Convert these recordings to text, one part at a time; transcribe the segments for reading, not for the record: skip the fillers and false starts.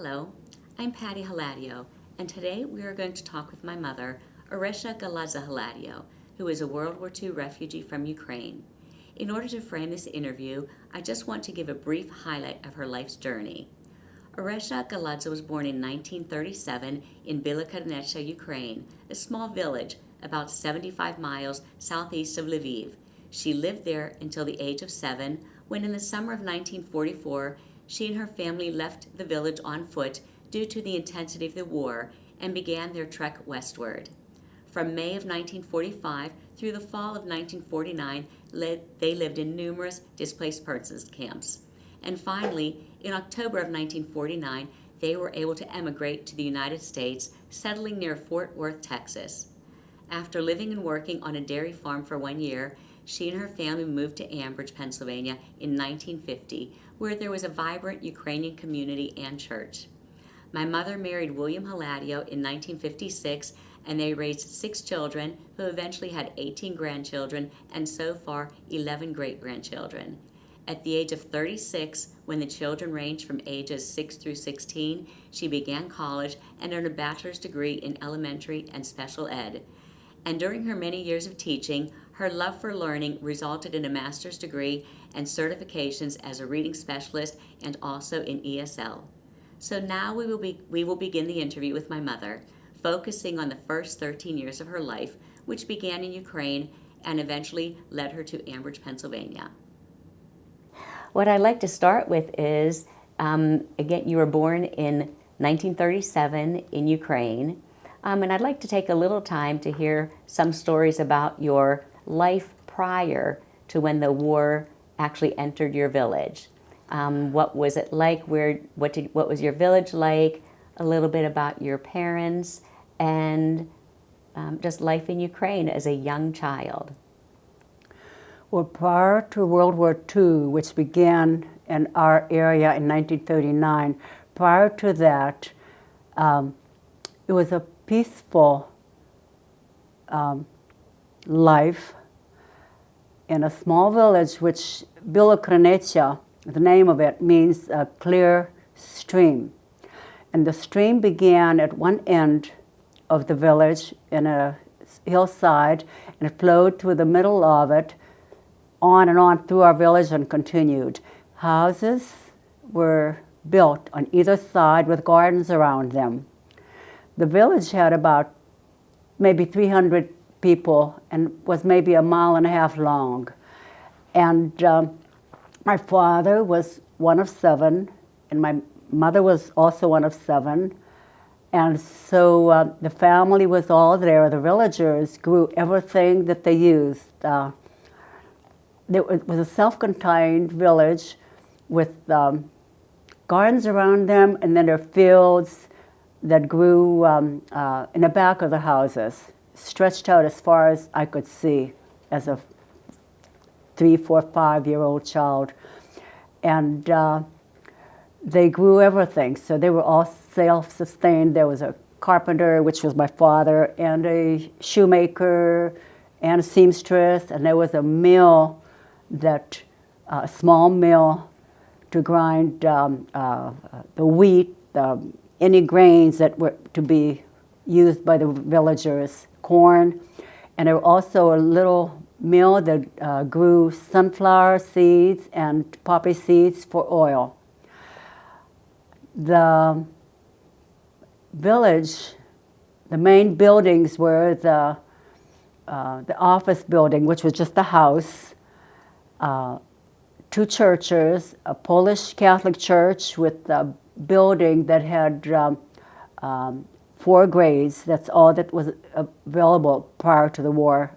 Hello, I'm Patty Hladio, and today we are going to talk with my mother, Orysia Hladio, who is a World War II refugee from Ukraine. In order to frame this interview, I just want to give a brief highlight of her life's journey. Orysia Galadza was born in 1937 in Bielorussia, Ukraine, a small village about 75 miles southeast of Lviv. She lived there until the age of 7, when in the summer of 1944, she and her family left the village on foot due to the intensity of the war and began their trek westward. From May of 1945 through the fall of 1949, they lived in numerous displaced persons camps. And finally, in October of 1949, they were able to emigrate to the United States, settling near Fort Worth, Texas. After living and working on a dairy farm for 1 year, she and her family moved to Ambridge, Pennsylvania in 1950, where there was a vibrant Ukrainian community and church. My mother married William Hladio in 1956, and they raised 6 children, who eventually had 18 grandchildren and so far 11 great-grandchildren. At the age of 36, when the children ranged from ages 6 through 16, she began college and earned a bachelor's degree in elementary and special ed. And during her many years of teaching, her love for learning resulted in a master's degree and certifications as a reading specialist and also in ESL. So now we will begin the interview with my mother, focusing on the first 13 years of her life, which began in Ukraine and eventually led her to Ambridge, Pennsylvania. What I'd like to start with is, again, you were born in 1937 in Ukraine. And I'd like to take a little time to hear some stories about your life prior to when the war actually entered your village. What was it like? What was your village like? A little bit about your parents and just life in Ukraine as a young child. Well, prior to World War II, which began in our area in 1939, prior to that, it was a peaceful life in a small village, which Bielorussia, the name of it, means a clear stream. And the stream began at one end of the village in a hillside, and it flowed through the middle of it, on and on through our village and continued. Houses were built on either side with gardens around them. The village had about maybe 300 people and was maybe a mile and a half long. And my father was one of 7, and my mother was also one of 7. And so the family was all there. The villagers grew everything that they used. It was a self-contained village with gardens around them, and then there were fields that grew in the back of the houses, stretched out as far as I could see as a 3, 4, 5-year-old child. And they grew everything, so they were all self-sustained. There was a carpenter, which was my father, and a shoemaker, and a seamstress, and there was a mill, a small mill to grind the wheat, any grains that were to be used by the villagers, corn. And there was also a little mill that grew sunflower seeds and poppy seeds for oil. The village, the main buildings were the office building, which was just a house, 2 churches, a Polish Catholic church with a building that had 4 grades. That's all that was available prior to the war.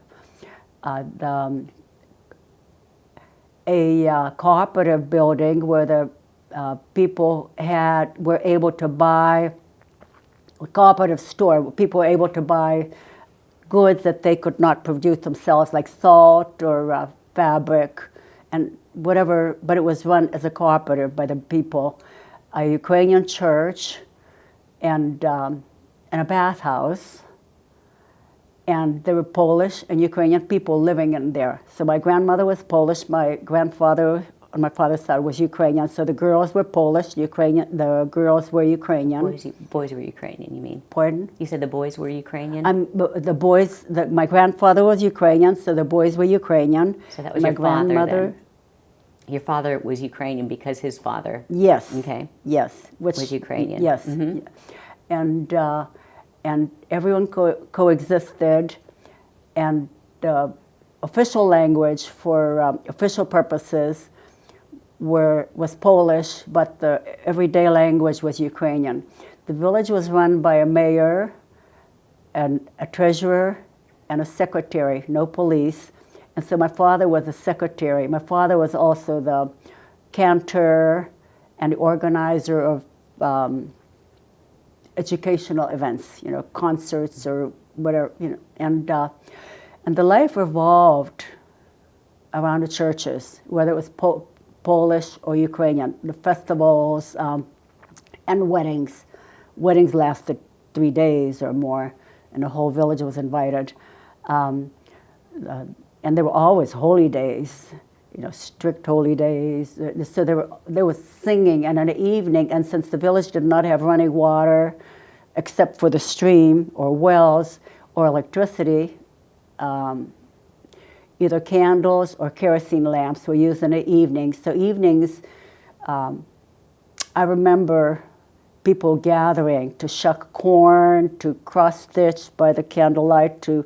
A cooperative building where the people were able to buy, a cooperative store where people were able to buy goods that they could not produce themselves, like salt or fabric and whatever, but it was run as a cooperative by the people. A Ukrainian church and a bathhouse, and there were Polish and Ukrainian people living in there. So my grandmother was Polish, my grandfather on my father's side was Ukrainian. So the girls were Polish, Ukrainian. The girls were Ukrainian. Boys were Ukrainian, you mean? Pardon? You said the boys were Ukrainian? The boys, my grandfather was Ukrainian, so the boys were Ukrainian. So that was my your father grandmother. then? Your father was Ukrainian because his father. Yes. Okay. Yes. Which was Ukrainian. Yes. Mm-hmm. And everyone coexisted, and the official language for official purposes was Polish, but the everyday language was Ukrainian. The village was run by a mayor and a treasurer and a secretary, no police. And so my father was the secretary. My father was also the cantor and the organizer of educational events, concerts or whatever, and the life revolved around the churches, whether it was Polish or Ukrainian. The festivals and weddings. Weddings lasted 3 days or more, and the whole village was invited. And there were always holy days, strict holy days. So there was singing, and in the evening, and since the village did not have running water, except for the stream or wells or electricity, either candles or kerosene lamps were used in the evenings. So evenings, I remember people gathering to shuck corn, to cross-stitch by the candlelight, to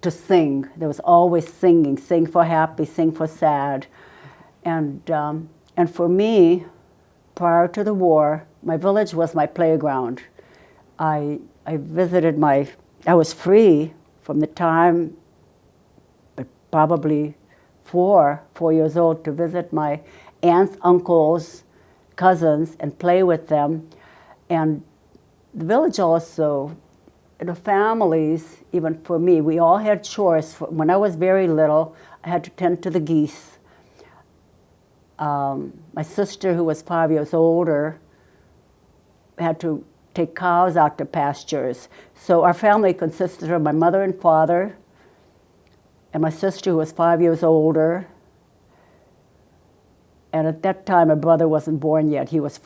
sing. There was always singing, sing for happy, sing for sad. And for me, prior to the war, my village was my playground. I visited I was free from the time, but probably 4 years old, to visit my aunts, uncles, cousins, and play with them. And the village also, the families, even for me, we all had chores. When I was very little, I had to tend to the geese. My sister, who was 5 years older, had to take cows out to pastures. So our family consisted of my mother and father, and my sister, who was 5 years older. And at that time, my brother wasn't born yet. He was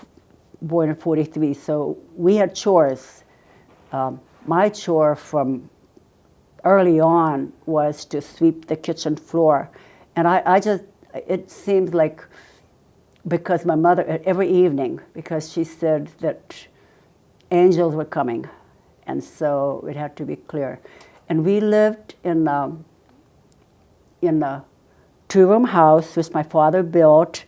born in 43. So we had chores. My chore from early on was to sweep the kitchen floor. And it seemed like, because my mother, every evening, because she said that angels were coming, and so it had to be clear. And we lived in a 2-room house, which my father built.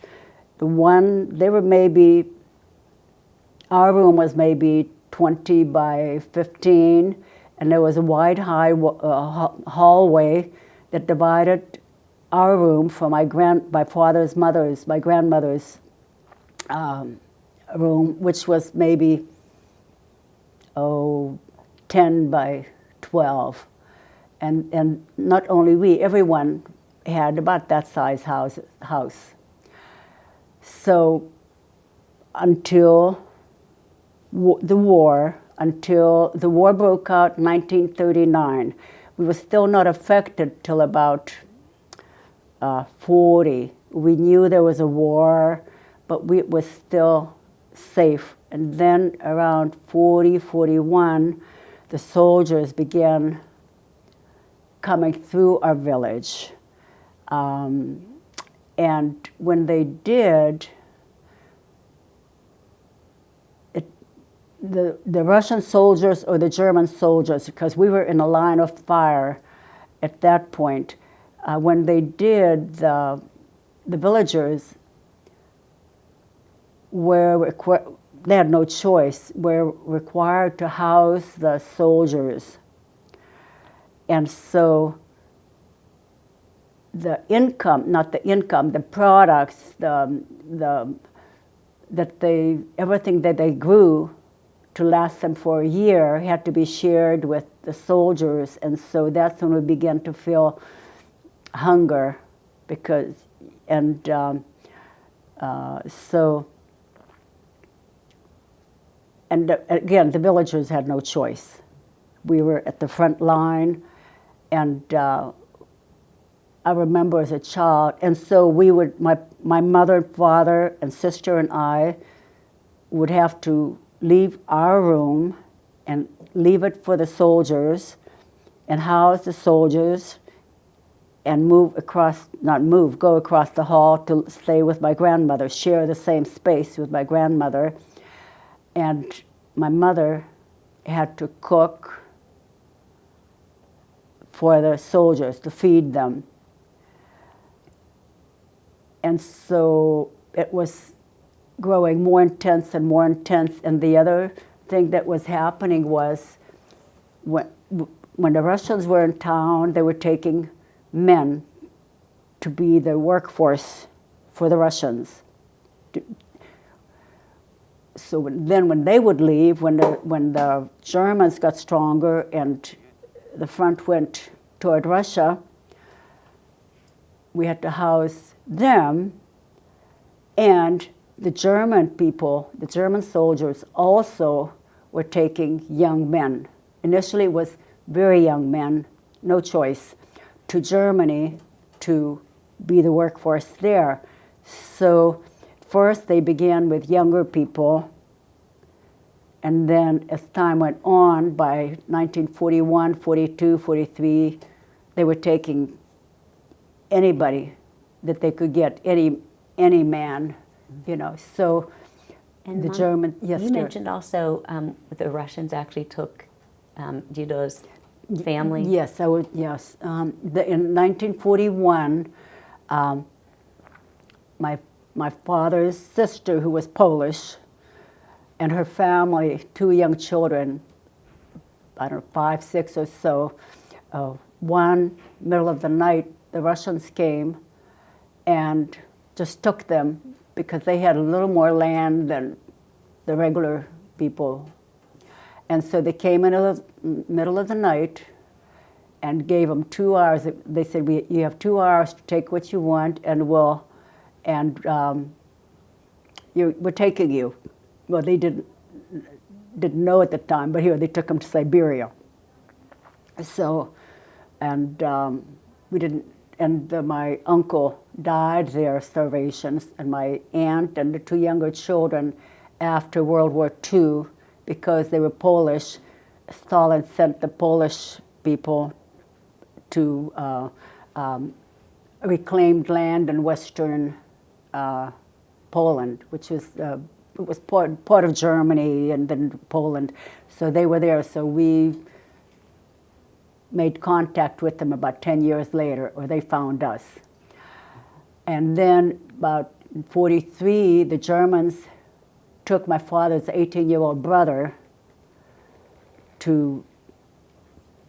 Our room was maybe 20 by 15, and there was a wide, high hallway that divided our room from my grandmother's room, which was maybe 10 by 12. And not only everyone had about that size house. So until the war broke out in 1939, we were still not affected till about 40. We knew there was a war, but we were still safe. And then around 40, 41, the soldiers began coming through our village. And when they did, the Russian soldiers or the German soldiers, because we were in a line of fire at that point, when they did, the villagers they had no choice, were required to house the soldiers. And so the products, everything that they grew to last them for a year had to be shared with the soldiers. And so that's when we began to feel hunger, again, the villagers had no choice. We were at the front line, and I remember as a child. And so we would, my mother and father and sister and I would have to leave our room and leave it for the soldiers and house the soldiers and go across the hall to stay with my grandmother, share the same space with my grandmother. And my mother had to cook for the soldiers to feed them. And so it was growing more intense and more intense. And the other thing that was happening was when the Russians were in town, they were taking men to be the workforce for the Russians. So then when they would leave, when the Germans got stronger and the front went toward Russia, we had to house them, and the German people, the German soldiers also were taking young men. Initially it was very young men, no choice, to Germany to be the workforce there. So first they began with younger people, and then as time went on, by 1941, 42, 43, they were taking anybody that they could get, any man, you know. So And the Mom, German, yes, you dear. mentioned also the Russians actually took Dido's family. Yes, I would. Yes, in 1941, my father's sister, who was Polish, and her family, 2 young children, I don't know, 5, 6 or so. One middle of the night, the Russians came and just took them because they had a little more land than the regular people. And so they came in the middle of the night and gave them 2 hours. They said, you have 2 hours to take what you want, and we're taking you. Well, they didn't know at the time, but here they took them to Siberia. So, and we didn't. And my uncle died there of starvation, and my aunt and the 2 younger children after World War II, because they were Polish. Stalin sent the Polish people to reclaimed land in western Poland, which was it was part of Germany and then Poland. So they were there. So we made contact with them about 10 years later, or they found us. And then about 43, the Germans took my father's 18-year-old brother to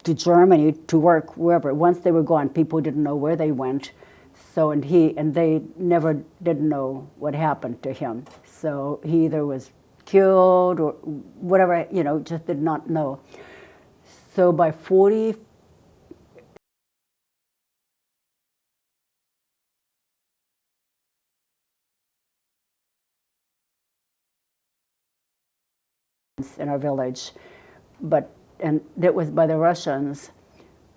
Germany to work wherever. Once they were gone, people didn't know where they went. So and they never did know what happened to him. So he either was killed or whatever, you know, just did not know. So by 40. In our village, and it was by the Russians.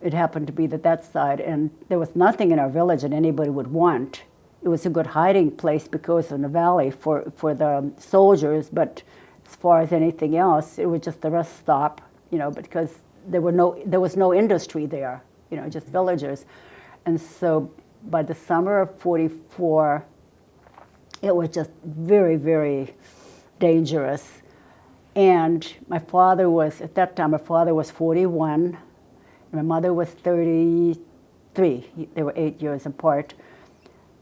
It happened to be that side, and there was nothing in our village that anybody would want. It was a good hiding place because in the valley for the soldiers, but as far as anything else, it was just the rest stop, you know, because there was no industry there, you know, just villagers. And so by the summer of 44, it was just very, very dangerous. And my father was, at that time, my father was 41, and my mother was 33. They were 8 years apart.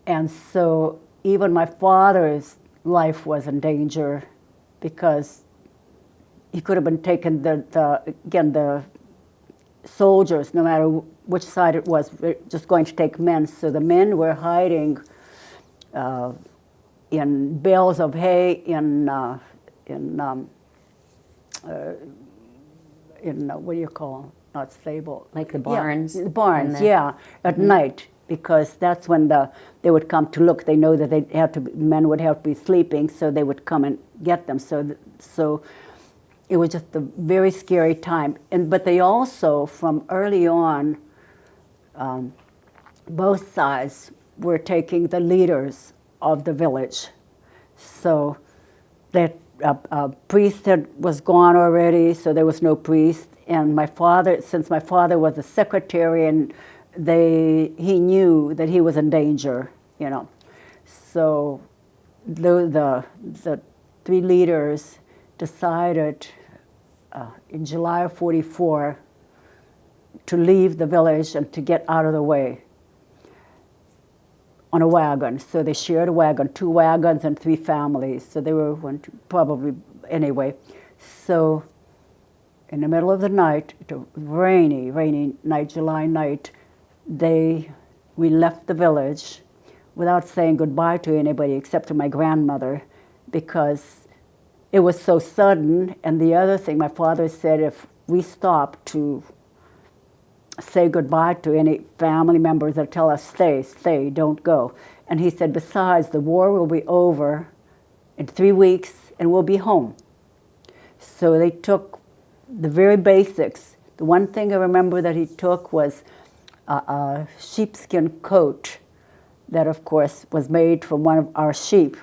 And so even my father's life was in danger because he could have been taken, the soldiers, no matter which side it was, were just going to take men. So the men were hiding in bales of hay what do you call, not stable? Like the barns? Yeah, the barns, yeah, at night, because that's when they would come to look. They know that men would have to be sleeping, so they would come and get them. So it was just a very scary time. But they also, from early on, both sides were taking the leaders of the village. So that priest was gone already, so there was no priest. And my father, since my father was a secretary, and he knew that he was in danger, you know. So the three leaders decided in July of '44 to leave the village and to get out of the way on a wagon. So they shared a wagon, 2 wagons and 3 families. So they were probably, anyway. So in the middle of the night, the rainy night, July night, we left the village without saying goodbye to anybody except to my grandmother, because it was so sudden. And the other thing, my father said, if we stopped to say goodbye to any family members that tell us, stay, don't go. And he said, besides, the war will be over in 3 weeks and we'll be home. So they took the very basics. The one thing I remember that he took was a sheepskin coat that, of course, was made from one of our sheep.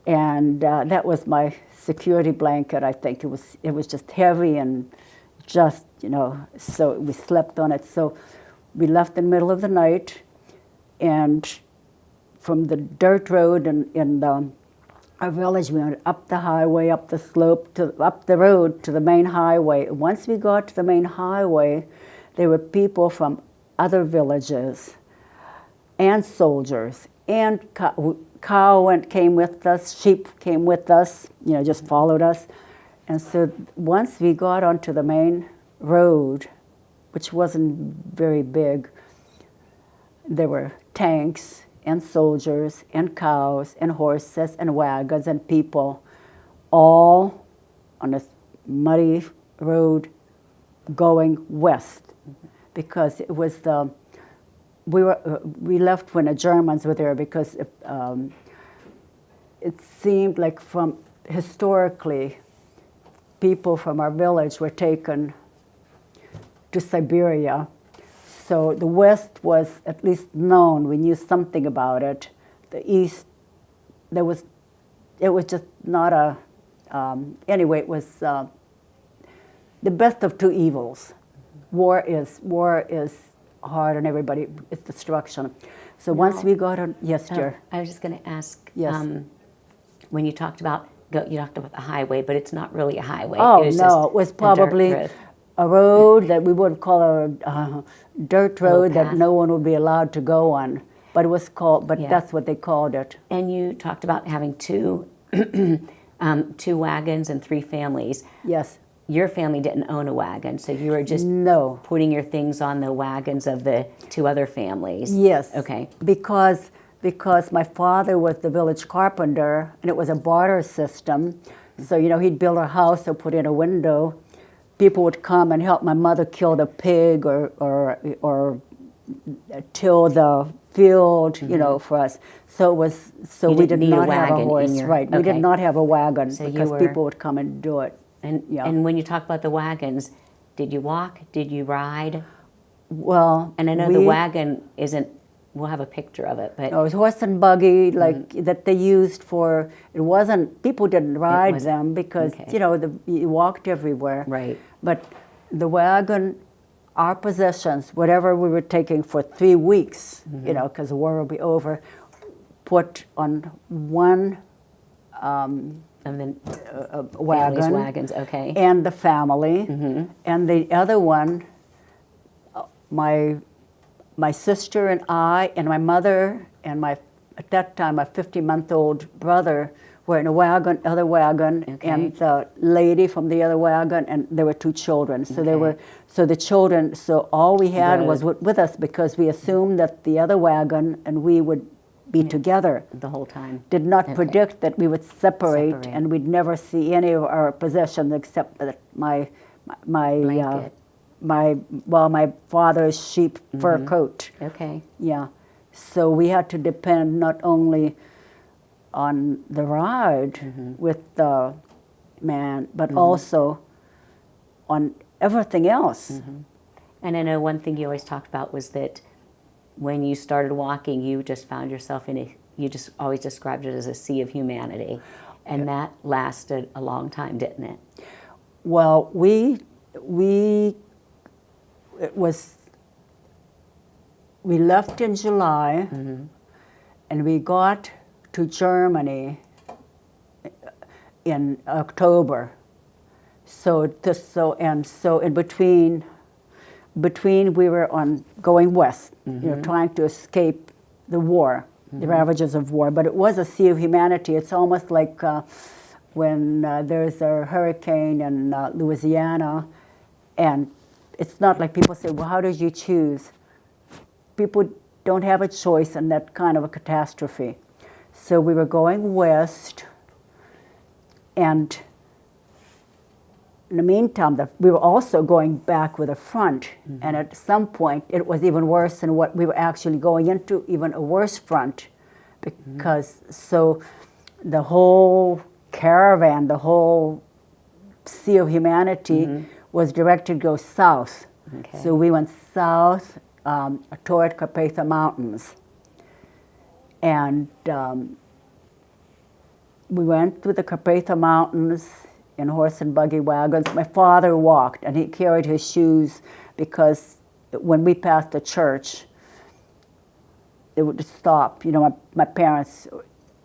And that was my security blanket, I think. It was just heavy and just, so we slept on it. So we left in the middle of the night, and from the dirt road in our village, we went up the highway, up the slope, up the road to the main highway. Once we got to the main highway, there were people from other villages and soldiers, and cow came with us, sheep came with us, just followed us. And so once we got onto the main road, which wasn't very big, there were tanks and soldiers and cows and horses and wagons and people, all on this muddy road going west, because it was we left when the Germans were there, because it seemed like historically, people from our village were taken to Siberia. So the West was at least known. We knew something about it. The East, it was just not anyway, it was the best of 2 evils. War is hard on everybody. It's destruction. So once we got on, yes, dear. I was just going to ask, yes. When you talked about the highway, but it's not really a highway. Oh, it was probably a road that we would call a dirt road that no one would be allowed to go on. But it was called, that's what they called it. And you talked about having 2 wagons and 3 families. Yes. Your family didn't own a wagon, so you were just putting your things on the wagons of the 2 other families. Yes. Okay. Because my father was the village carpenter, and it was a barter system. So, he'd build a house or put in a window. People would come and help my mother kill the pig or till the field, for us. So we did not have a horse. Right. Okay. We did not have a wagon, because people would come and do it. And when you talk about the wagons, did you walk? Did you ride? Well, and I know the wagon isn't. We'll have a picture of it, but it was horse and buggy, that they used for. It wasn't. People didn't ride them because you walked everywhere. Right. But the wagon, our possessions, whatever we were taking for 3 weeks, because the war will be over, put on one. And then wagon, wagons, okay, and the family, and the other one, my sister and I and my mother and at that time my 50-month-old brother were in a other wagon, and the lady from the other wagon, and there were 2 children. So the children. So all we had was with us, because we assumed that the other wagon and we would be together the whole time. Did not predict that we would separate, and we'd never see any of our possessions except that my father's sheep fur coat. Okay. Yeah. So we had to depend not only on the ride with the man, but also on everything else. And I know one thing you always talked about was that when you started walking, you just found yourself you just always described it as a sea of humanity. And that lasted a long time, didn't it? Well, we left in July, and we got to Germany in October. So in between we were going west, trying to escape the war, the ravages of war. But it was a sea of humanity. It's almost like when there's a hurricane in Louisiana, and it's not like people say, well, how did you choose? People don't have a choice in that kind of a catastrophe. So we were going west, and in the meantime, we were also going back with a front, and at some point it was even worse than what we were actually going into, even a worse front, because so the whole caravan, the whole sea of humanity was directed to go south. Okay. So we went south toward Carpatha Mountains, and we went through the Carpatha Mountains in horse and buggy wagons. My father walked, and he carried his shoes because when we passed the church, it would stop. You know, my parents,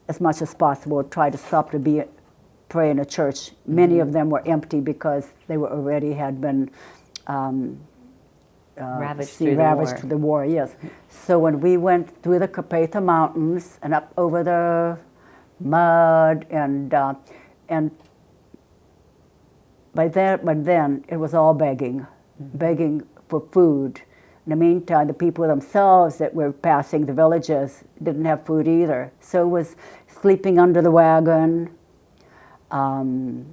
as much as possible, would try to stop to pray in a church. Many of them were empty because they were already had been ravaged through the war. Yes. So when we went through the Carpatha Mountains and up over the mud and by then it was all begging for food. In the meantime, the people themselves that were passing the villages didn't have food either. So it was sleeping under the wagon, and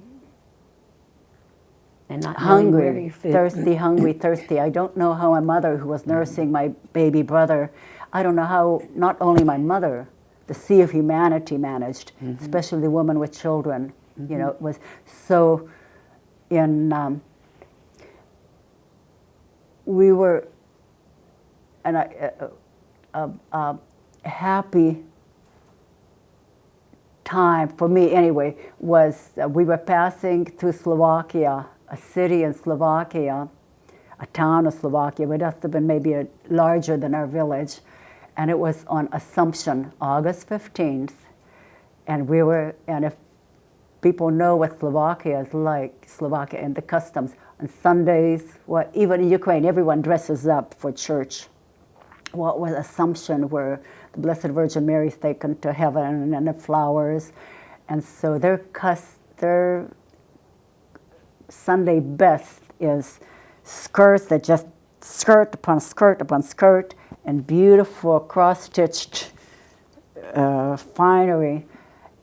not hungry, thirsty. I don't know how my mother, who was nursing my baby brother, I don't know how not only my mother, the sea of humanity managed, especially the woman with children. You know, it was so. We were in a happy time, for me anyway, was we were passing through Slovakia, a city in Slovakia, a town of Slovakia, but it must have been maybe larger than our village, and it was on Assumption, August 15th, and if people know what Slovakia is like, Slovakia and the customs. On Sundays, even in Ukraine, everyone dresses up for church. What was Assumption, where the Blessed Virgin Mary is taken to heaven, and the flowers. And so their Sunday best is skirts that just skirt upon skirt upon skirt, and beautiful cross-stitched finery.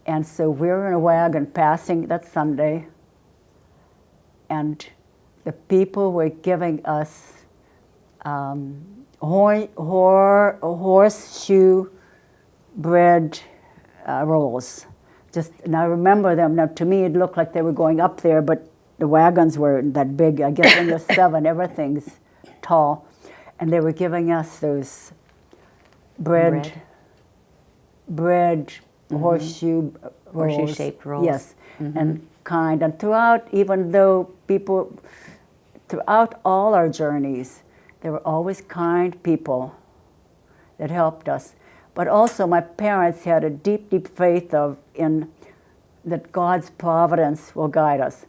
And so we're in a wagon passing that Sunday, and the people were giving us horseshoe bread rolls. And I remember them. Now, to me, it looked like they were going up there, but the wagons were that big. I guess when you're 7, everything's tall. And they were giving us those bread horseshoe-shaped rolls. Yes, and kind. And throughout all our journeys, there were always kind people that helped us. But also my parents had a deep, deep faith in that God's providence will guide us.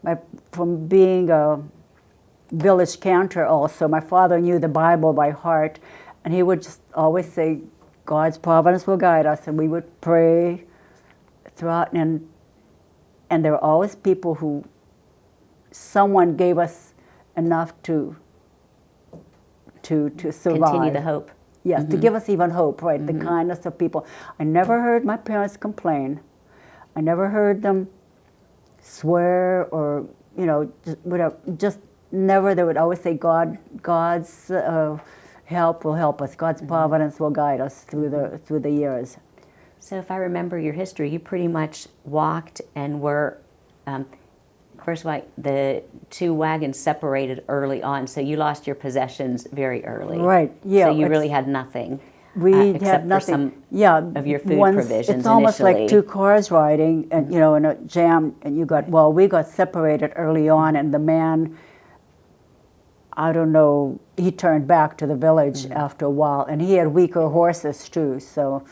From being a village cantor also, my father knew the Bible by heart, and he would just always say, God's providence will guide us, and we would pray throughout, and there were always people who someone gave us enough to survive. Continue the hope. Yes, to give us even hope, right? The kindness of people. I never heard my parents complain. I never heard them swear or, just never. They would always say, God's help will help us. God's providence will guide us through the years. So if I remember your history, you pretty much walked and were, first of all, the 2 wagons separated early on, so you lost your possessions very early. Right, yeah. So you really had nothing. We except had for nothing. some Yeah, of your food once provisions it's almost initially. like two cars riding, and in a jam. And we got separated early on, and the man, I don't know, he turned back to the village after a while, and he had weaker horses too. So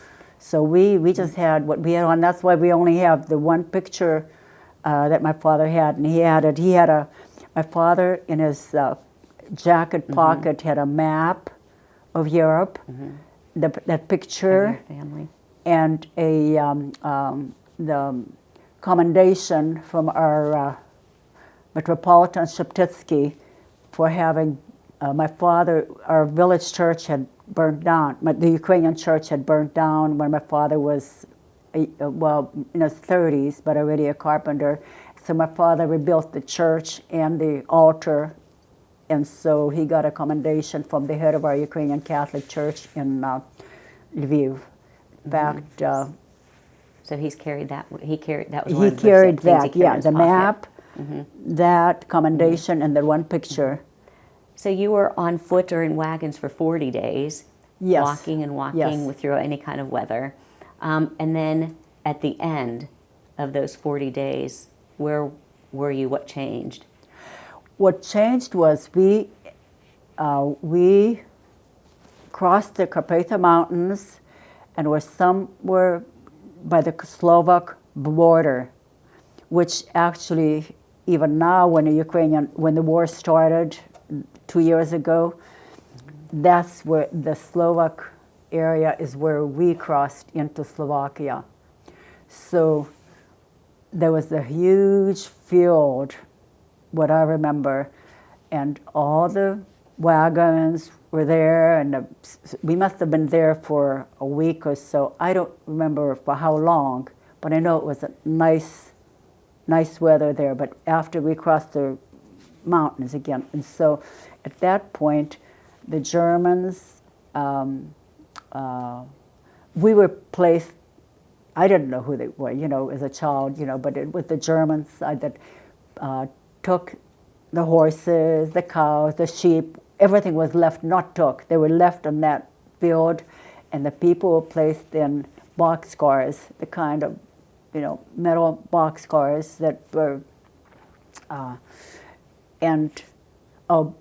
we just had what we had on. That's why we only have the one picture that my father had, and my father in his jacket pocket had a map of Europe, that picture, Of your family. and the commendation from our Metropolitan Sheptytsky for having my father. Our village church had burned down. The Ukrainian church had burned down when my father was in his 30s, but already a carpenter. So my father rebuilt the church and the altar, and so he got a commendation from the head of our Ukrainian Catholic Church in Lviv. In fact, So he's carried that. That was one he of the carried things he that. carried in Yeah, his the pocket. map, that commendation, and then one picture. So you were on foot or in wagons for 40 days, Yes. walking and walking Yes. through any kind of weather. And then at the end of those 40 days, where were you? What changed? What changed was we crossed the Carpatha Mountains and were somewhere by the Slovak border, which actually, even now, when the war started 2 years ago, that's where the Slovak area is where we crossed into Slovakia. So there was a huge field, what I remember, and all the wagons were there, and we must have been there for a week or so. I don't remember for how long, but I know it was a nice weather there. But after we crossed the mountains again, and so at that point, the Germans, we were placed. I didn't know who they were, as a child, but it was the Germans that took the horses, the cows, the sheep. Everything was left, not took. They were left on that field, and the people were placed in boxcars, the kind of, metal boxcars that were,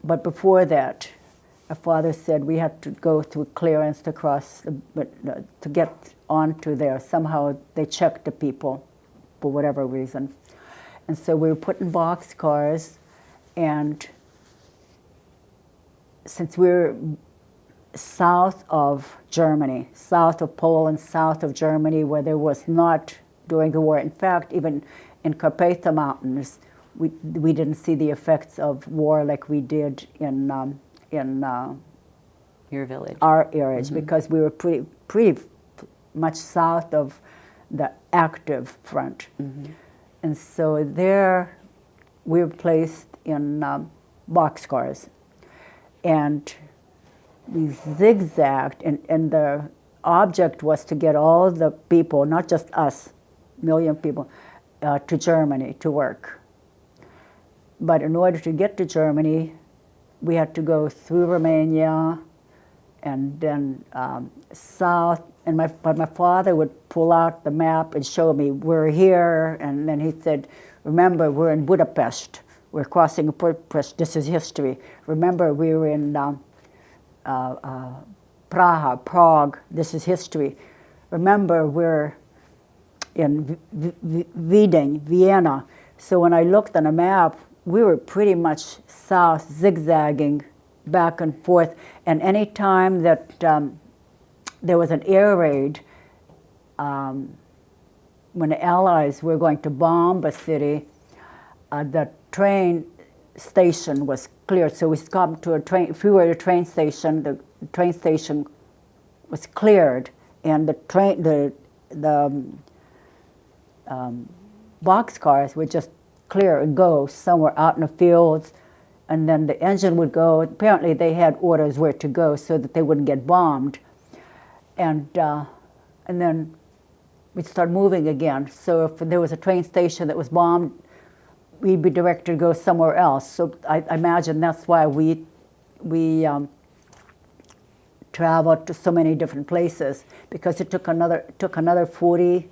but before that, our father said we had to go through clearance to cross, to get onto there. Somehow they checked the people for whatever reason. And so we were put in boxcars, and since we're south of Germany, south of Poland, south of Germany, where there was not during the war. In fact, even in Carpatha Mountains, we didn't see the effects of war like we did in Your village. our areas, because we were pretty much south of the active front. And so there we were placed in boxcars. And we zigzagged, and the object was to get all the people, not just us, million people, to Germany to work. But in order to get to Germany, we had to go through Romania and then south. But my father would pull out the map and show me, we're here. And then he said, remember, we're in Budapest. We're crossing Budapest. This is history. Remember, we were in Prague. This is history. Remember, we're in Vienna. So when I looked on a map, we were pretty much south, zigzagging back and forth. And any time that there was an air raid, when the Allies were going to bomb a city, the train station was cleared. So we stopped to a train. If we were at a train station, the train station was cleared, and the boxcars would just clear and go somewhere out in the fields, and then the engine would go. Apparently, they had orders where to go so that they wouldn't get bombed, and then we'd start moving again. So if there was a train station that was bombed, we'd be directed to go somewhere else. So I imagine that's why we travel to so many different places, because it took another 40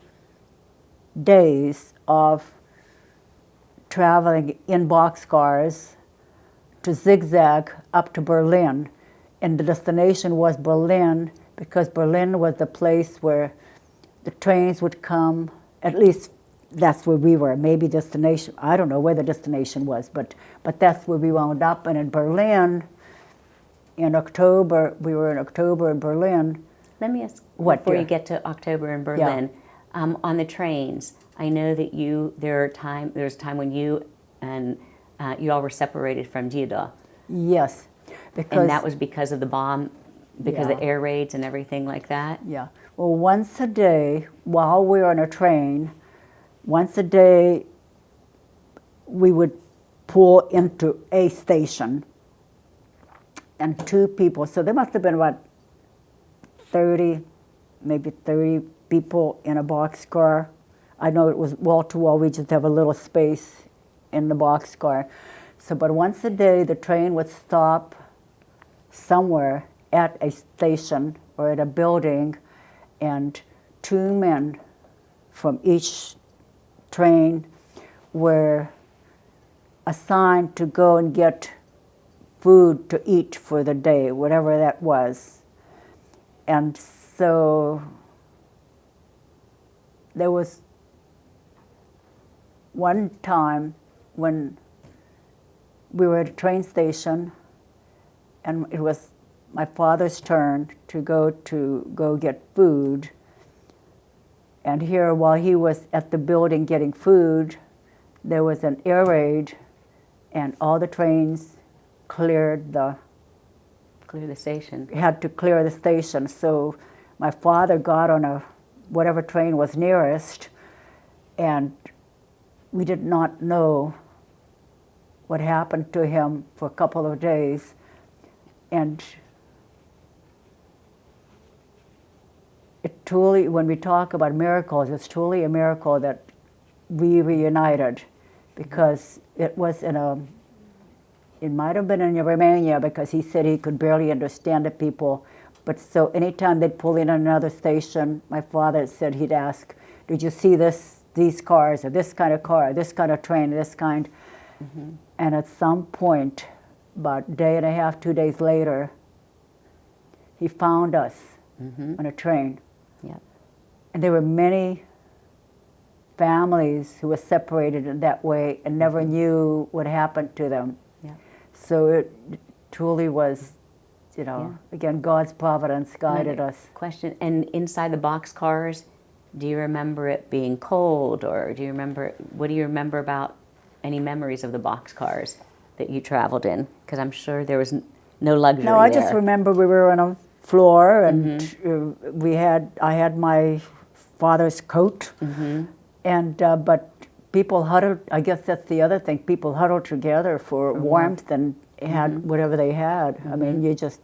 days of traveling in boxcars to zigzag up to Berlin. And the destination was Berlin, because Berlin was the place where the trains would come. At least that's where we were. Maybe destination, I don't know where the destination was, but that's where we wound up. And in Berlin, in October, we were in October in Berlin. Let me ask, What, before dear? you get to October in Berlin, on the trains, I know that there's a time when you and you all were separated from Hladio. Yes, because And that was because of the bomb, because of Yeah. the air raids and everything like that? yeah. Well, once a day, while we were on a train, once a day, we would pull into a station, and two people, so there must have been about 30, maybe 30 people in a boxcar. I know it was wall to wall, we just have a little space in the boxcar. So, but once a day, the train would stop somewhere at a station or at a building, and two men from each train were assigned to go and get food to eat for the day, whatever that was. And so there was one time when we were at a train station, and it was my father's turn to go get food. And here, while he was at the building getting food, there was an air raid, and all the trains cleared Clear the station. had to clear the station. So my father got on whatever train was nearest, and we did not know what happened to him for a couple of days. And it truly, when we talk about miracles, it's truly a miracle that we reunited, because it was it might have been in Romania, because he said he could barely understand the people. But so anytime they'd pull in another station, my father said he'd ask, "Did you see these cars, or this kind of car, this kind of train, this kind?" Mm-hmm. And at some point, about a day and a half, 2 days later, he found us on a train. Yep. And there were many families who were separated in that way and never knew what happened to them. Yep. So it truly was, again, God's providence guided us. Question, and inside the boxcars, do you remember it being cold, or what do you remember about any memories of the boxcars that you traveled in? Because I'm sure there was no luxury No, I there. just remember we were on a floor, and I had my father's coat, and but people huddled. I guess that's the other thing. People huddled together for warmth and had whatever they had. I mean, you just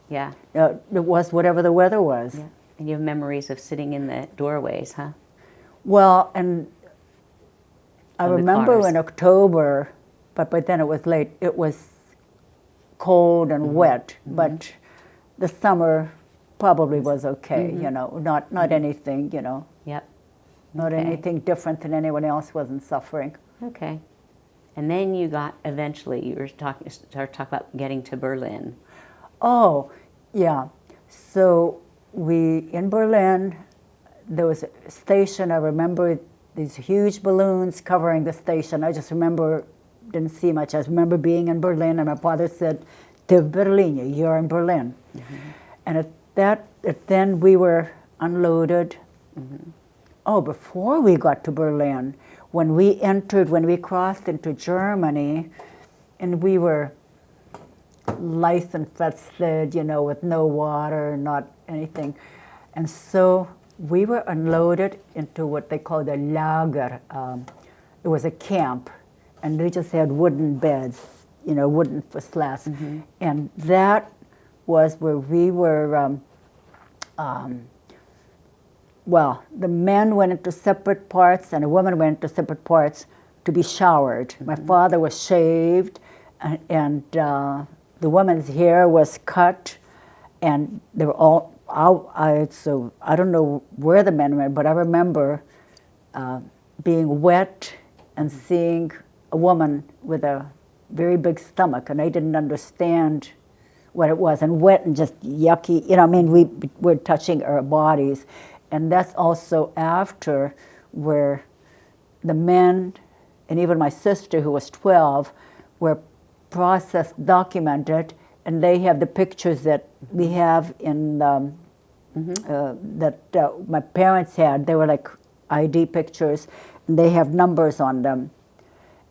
it was whatever the weather was. Yeah. And you have memories of sitting in the doorways, huh? Well, and I Of the remember cars. in October, but then it was late. It was cold and wet, but the summer probably was okay. Not anything. Yep. Not Okay. anything different than anyone else wasn't suffering. Okay. And then you started talking about getting to Berlin. Oh, yeah. So in Berlin, there was a station. I remember these huge balloons covering the station. I just didn't see much. I remember being in Berlin, and my father said, "To Berlin, you're in Berlin." And then we were unloaded. Oh, before we got to Berlin, when we crossed into Germany, and we were licensed, with no water, not anything. And so we were unloaded into what they call the Lager. It was a camp, and they just had wooden beds, wooden slats. And that was where we were, the men went into separate parts and the women went into separate parts to be showered. My father was shaved, and the woman's hair was cut, and they were all out. So I don't know where the men went, but I remember being wet and seeing a woman with a very big stomach, and I didn't understand what it was, and wet and just yucky. I mean, we were touching our bodies, and that's also after where the men, and even my sister who was 12, were processed, documented, and they have the pictures that we have in that my parents had. They were like ID pictures, and they have numbers on them.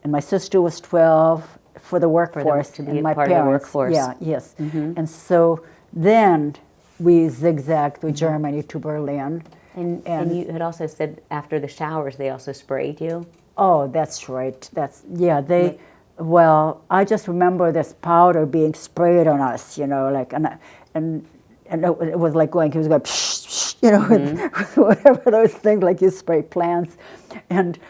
And my sister was 12 for the workforce, to be and a my part of the parents, workforce. yeah, yes. And so then we zigzagged through Germany to Berlin. And you had also said after the showers they also sprayed you. Oh, that's right. They. Well, I just remember this powder being sprayed on us, like, and it was like he was going, psh, psh, with whatever those things like you spray plants, and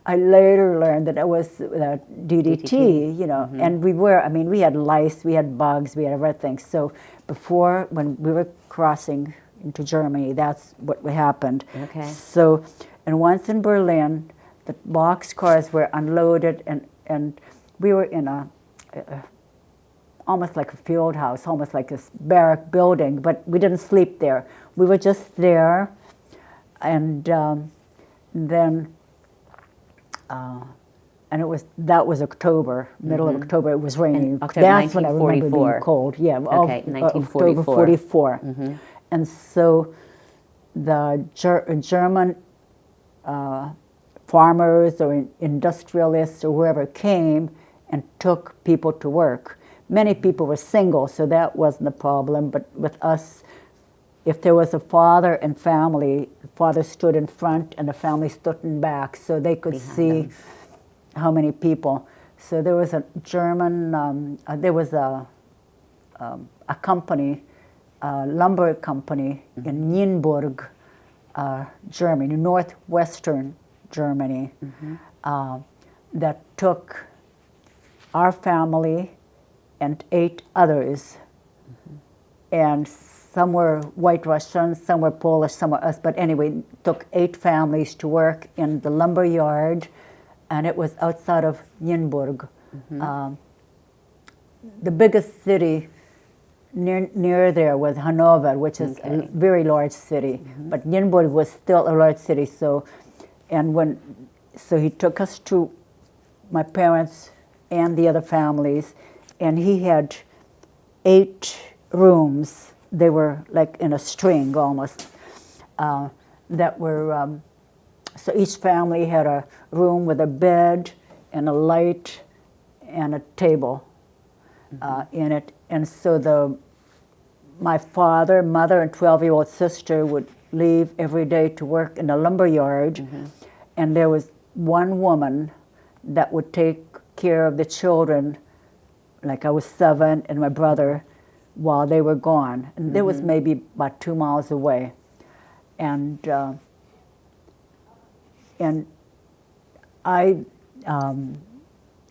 I later learned that it was DDT, and we had lice, we had bugs, we had everything. So before, when we were crossing into Germany, that's what happened. Okay. So, and once in Berlin, the box cars were unloaded, and we were in a almost like a field house, almost like a barrack building, but we didn't sleep there. We were just there, and then, and that was October, middle of October. It was raining. October That's when I remember 1944. being cold. Yeah, Okay, October 1944. 44. And so the German farmers or industrialists or whoever came and took people to work. Many people were single, so that wasn't a problem. But with us, if there was a father and family, the father stood in front and the family stood in back, so they could see how many people. So there was a German, there was a company, a lumber company in Nienburg, Germany, northwestern Germany, that took our family and 8 others, and some were White Russians, some were Polish, some were us, but anyway, took 8 families to work in the lumber yard, and it was outside of Nienburg. The biggest city near there was Hanover, which is a very large city, but Nienburg was still a large city. So he took us to my parents and the other families, and he had 8 rooms. They were like in a string almost, that were, so each family had a room with a bed and a light and a table in it. And so my father, mother, and 12-year-old sister would leave every day to work in the lumber yard, and there was one woman that would take care of the children, like I was 7 and my brother, while they were gone. And there was maybe about 2 miles away. And I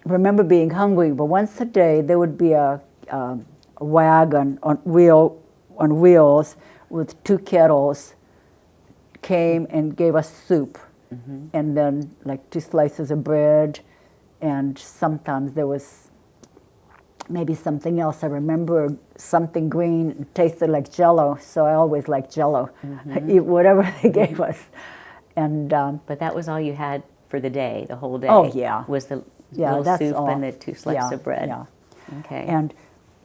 remember being hungry, but once a day there would be a wagon on wheels with 2 kettles, came and gave us soup, and then like 2 slices of bread, and sometimes there was maybe something else. I remember something green, it tasted like Jell-O, so I always liked Jell-O. Eat whatever they gave us. And but that was all you had for the day, the whole day. Oh, yeah. Was the yeah, little that's soup all. and the 2 slices Yeah, of bread. Yeah. Okay.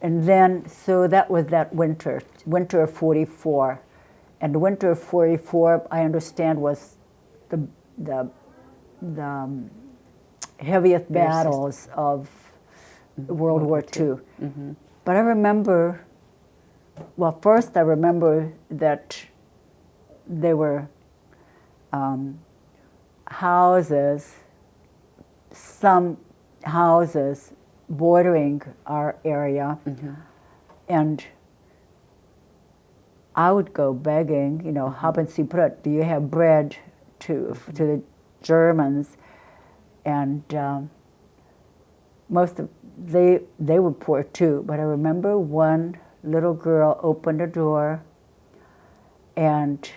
And then, so that was that winter of 44. And the winter of 44, I understand, was the heaviest battles of World War II. But I remember, well, first I remember that there were houses, some houses bordering our area, and I would go begging, haben Sie Brot? Do you have bread to the Germans? And most of they were poor too. But I remember one little girl opened the door, and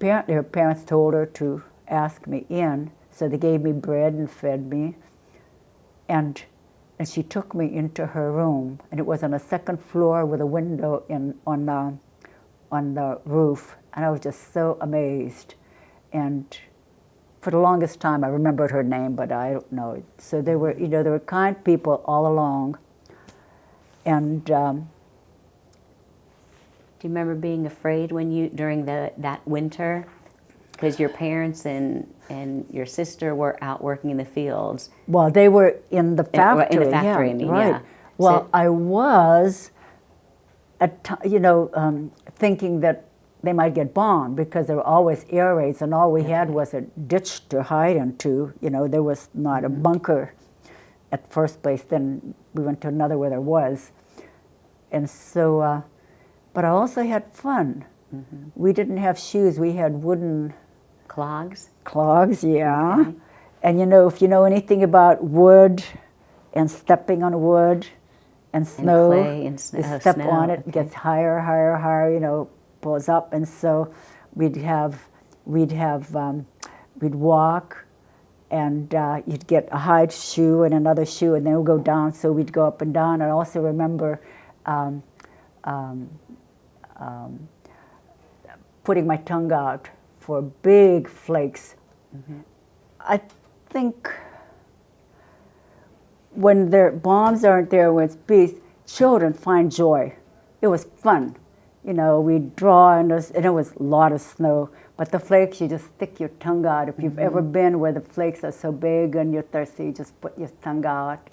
her parents told her to ask me in, so they gave me bread and fed me, and she took me into her room, and it was on a second floor with a window on the roof, and I was just so amazed. And for the longest time, I remembered her name, but I don't know. So there were kind people all along, and Do you remember being afraid during that winter? Because your parents and your sister were out working in the fields. well, they were in the factory. In the factory, yeah, I mean, right. yeah. Well, So- I was, thinking that they might get bombed because there were always air raids, and all we had was a ditch to hide into. There was not a bunker at first place. Then we went to another where there was, and so. But I also had fun. We didn't have shoes. We had wooden Clogs? clogs, yeah. Okay. And if you know anything about wood and stepping on wood and snow, clay and you snow. step on it, Okay. it gets higher, higher, higher, pulls up. And so we'd walk, and you'd get a high shoe and another shoe, and then we'd go down. So we'd go up and down. I also remember putting my tongue out for big flakes. I think when their bombs aren't there, when it's peace, children find joy. It was fun. We'd draw, and it was a lot of snow. But the flakes, you just stick your tongue out. If you've ever been where the flakes are so big and you're thirsty, you just put your tongue out.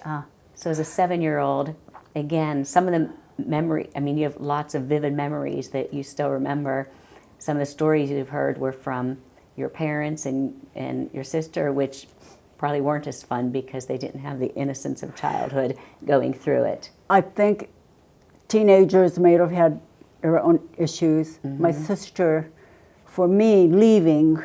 So as a 7-year-old, again, some of the you have lots of vivid memories that you still remember. Some of the stories you've heard were from your parents and your sister, which probably weren't as fun because they didn't have the innocence of childhood going through it. I think teenagers may have had their own issues. My sister, for me, leaving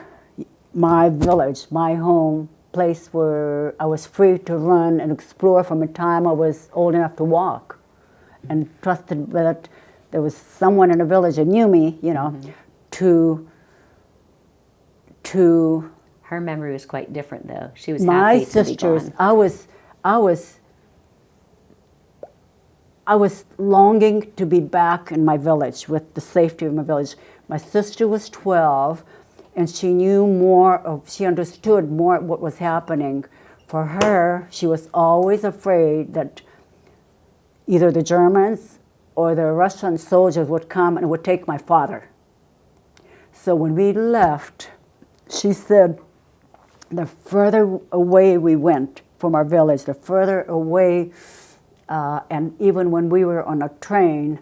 my village, my home, place where I was free to run and explore from a time I was old enough to walk, and trusted that there was someone in the village that knew me, to Her memory was quite different, though. She was my happy to be sisters. gone. I was longing to be back in my village with the safety of my village. My sister was 12, and she she understood more what was happening. For her, she was always afraid that either the Germans or the Russian soldiers would come and would take my father. So when we left, she said, the further away we went from our village, the further away, and even when we were on a train,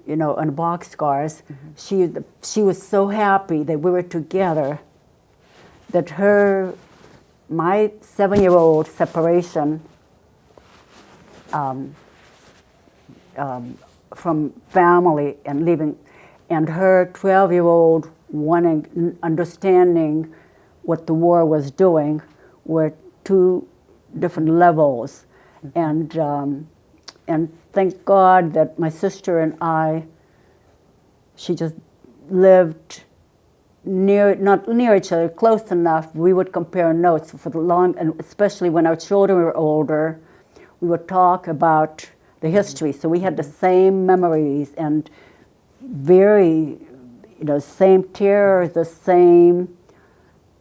on boxcars, she was so happy that we were together that my 7-year-old separation from family and leaving, and her 12-year-old understanding what the war was doing, were two different levels. And thank God that my sister and she just lived not near each other, close enough. We would compare notes for the long, and especially when our children were older, we would talk about the history. So we had the same memories and very, same terror, the same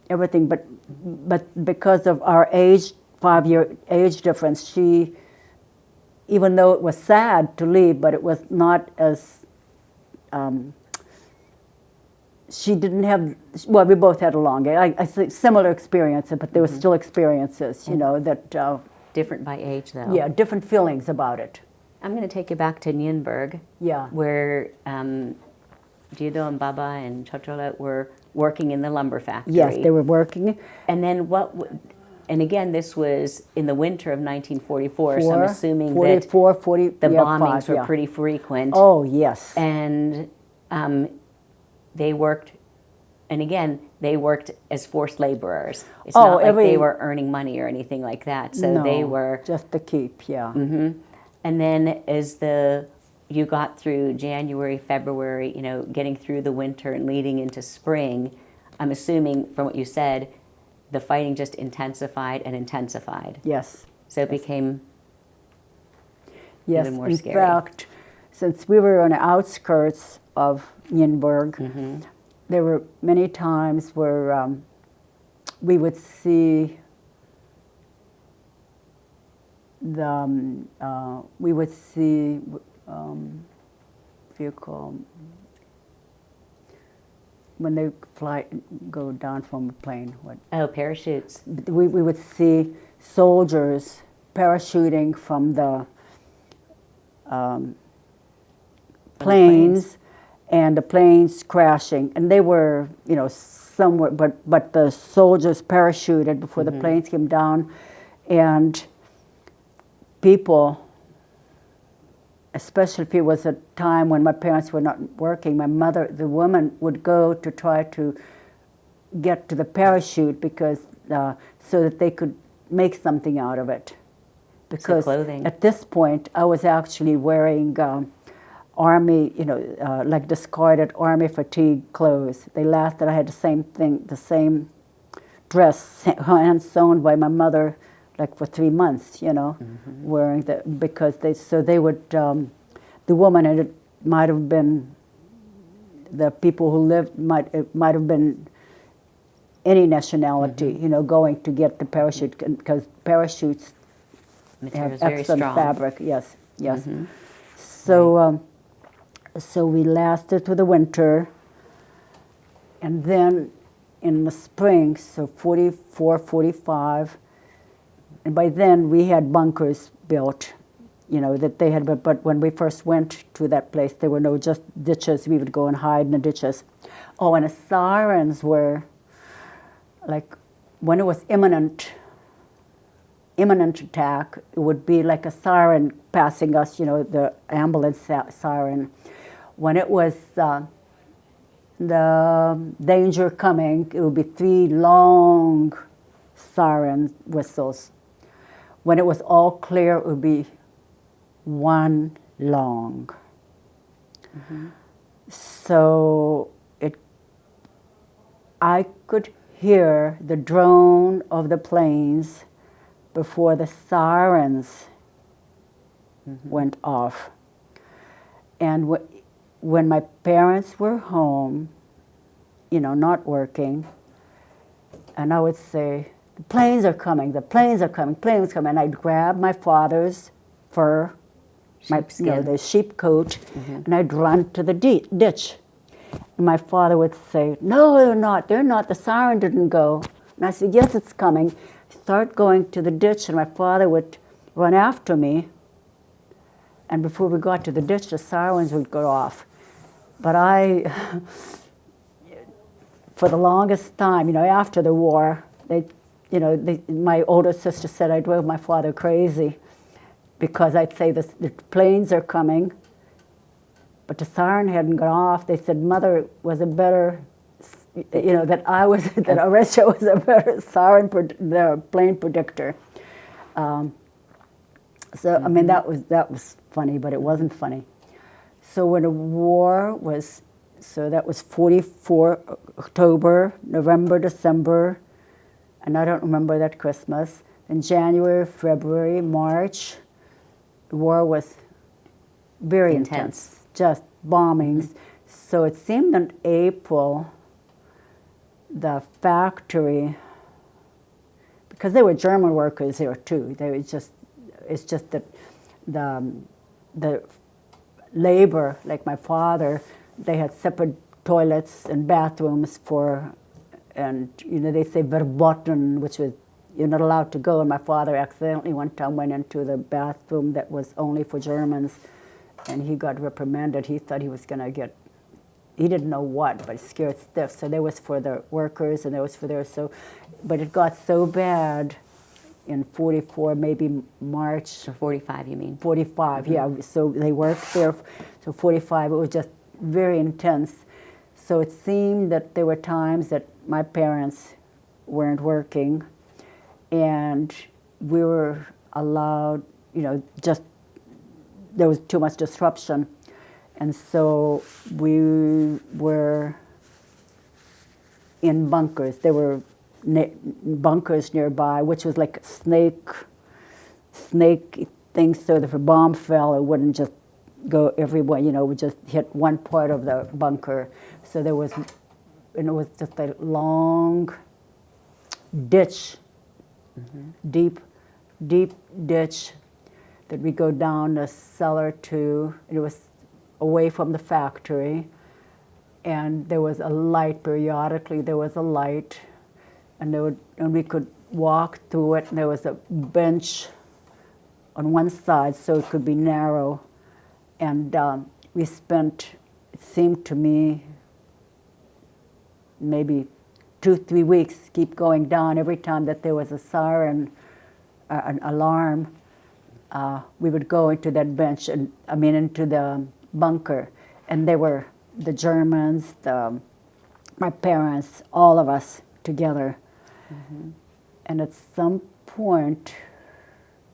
everything. But because of our 5-year age difference, even though it was sad to leave, but it was not as, she didn't have, well, we both had a long, I say similar experiences, but there were still experiences, that... Different by age, though. Yeah, different feelings about it. I'm going to take you back to Nürnberg, Yeah. where Hladio and Baba and Chochola were working in the lumber factory. Yes, they were working. And then and again, this was in the winter of 1944, so I'm assuming 44, that 40, the bombings 5, were pretty frequent. Oh, yes. And they worked, and again, they worked as forced laborers. It's not like they were earning money or anything like that. So no, they were just to keep, yeah. And then as the you got through January, February, getting through the winter and leading into spring, I'm assuming from what you said, the fighting just intensified and intensified. Yes. So it became Yes, even more in scary. fact, since we were on the outskirts of Nürnberg, there were many times where we would see vehicle when they go down from a plane. Oh, parachutes. We would see soldiers parachuting from the planes, and the planes crashing, and they were, somewhere, but the soldiers parachuted before the planes came down, and people, especially if it was a time when my parents were not working, the woman would go to try to get to the parachute because so that they could make something out of it. Because clothing. At this point, I was actually wearing army, like discarded army fatigue clothes. They laughed that I had the same thing, the same dress, hand sewn by my mother, like for 3 months, wearing because they would, the woman, and it might have been the people who lived, it might have been any nationality, going to get the parachute, because parachutes Material's have very excellent strong. fabric, yes. So, so we lasted through the winter, and then in the spring, so 44, 45, and by then we had bunkers built, that they had, but when we first went to that place, there were no just ditches. We would go and hide in the ditches. Oh, and the sirens were, like, when it was imminent attack, it would be like a siren passing us, the ambulance siren. When it was the danger coming, it would be 3 long siren whistles. When it was all clear, it would be 1 long. So I could hear the drone of the planes before the sirens went off. And when my parents were home, not working, and I would say, the planes are coming, the planes are coming, planes coming. And I'd grab my father's fur, the sheep coat, and I'd run to the ditch. And my father would say, no, they're not, the siren didn't go. And I said, yes, it's coming. Start going to the ditch, and my father would run after me. And before we got to the ditch, the sirens would go off. But for the longest time, after the war, my older sister said I drove my father crazy because I'd say the planes are coming, but the siren hadn't gone off. They said Mother was a better, that Orysia was a better the plane predictor. So I mean that was funny, but it wasn't funny. So when the war was, so that was 44 October, November, December, and I don't remember that Christmas. In January, February, March, the war was very intense, just bombings. So it seemed in April, the factory, because there were German workers there too. It's just that the labor, like my father, they had separate toilets and bathrooms and they say verboten, which was you're not allowed to go. And my father accidentally one time went into the bathroom that was only for Germans, and he got reprimanded. He thought he was going to get, he didn't know what, but scared stiff. So there was for the workers and there was for their, but it got so bad in 44, maybe March. Or 45, you mean? 45, yeah. So they worked there. So 45, it was just very intense. So it seemed that there were times that my parents weren't working, and we were allowed, just there was too much disruption. And so we were in bunkers. There were bunkers nearby, which was like snake things, so that if a bomb fell, it wouldn't just go everywhere, it would just hit one part of the bunker. So there was, and it was just a long ditch, deep ditch that we go down the cellar to. It was away from the factory, and there was a light periodically. There was a light, and we could walk through it. And there was a bench on one side, so it could be narrow. And we spent, it seemed to me, maybe 2-3 weeks, keep going down. Every time that there was a siren, an alarm, we would go into that bench, into the bunker. And there were the Germans, my parents, all of us together. And at some point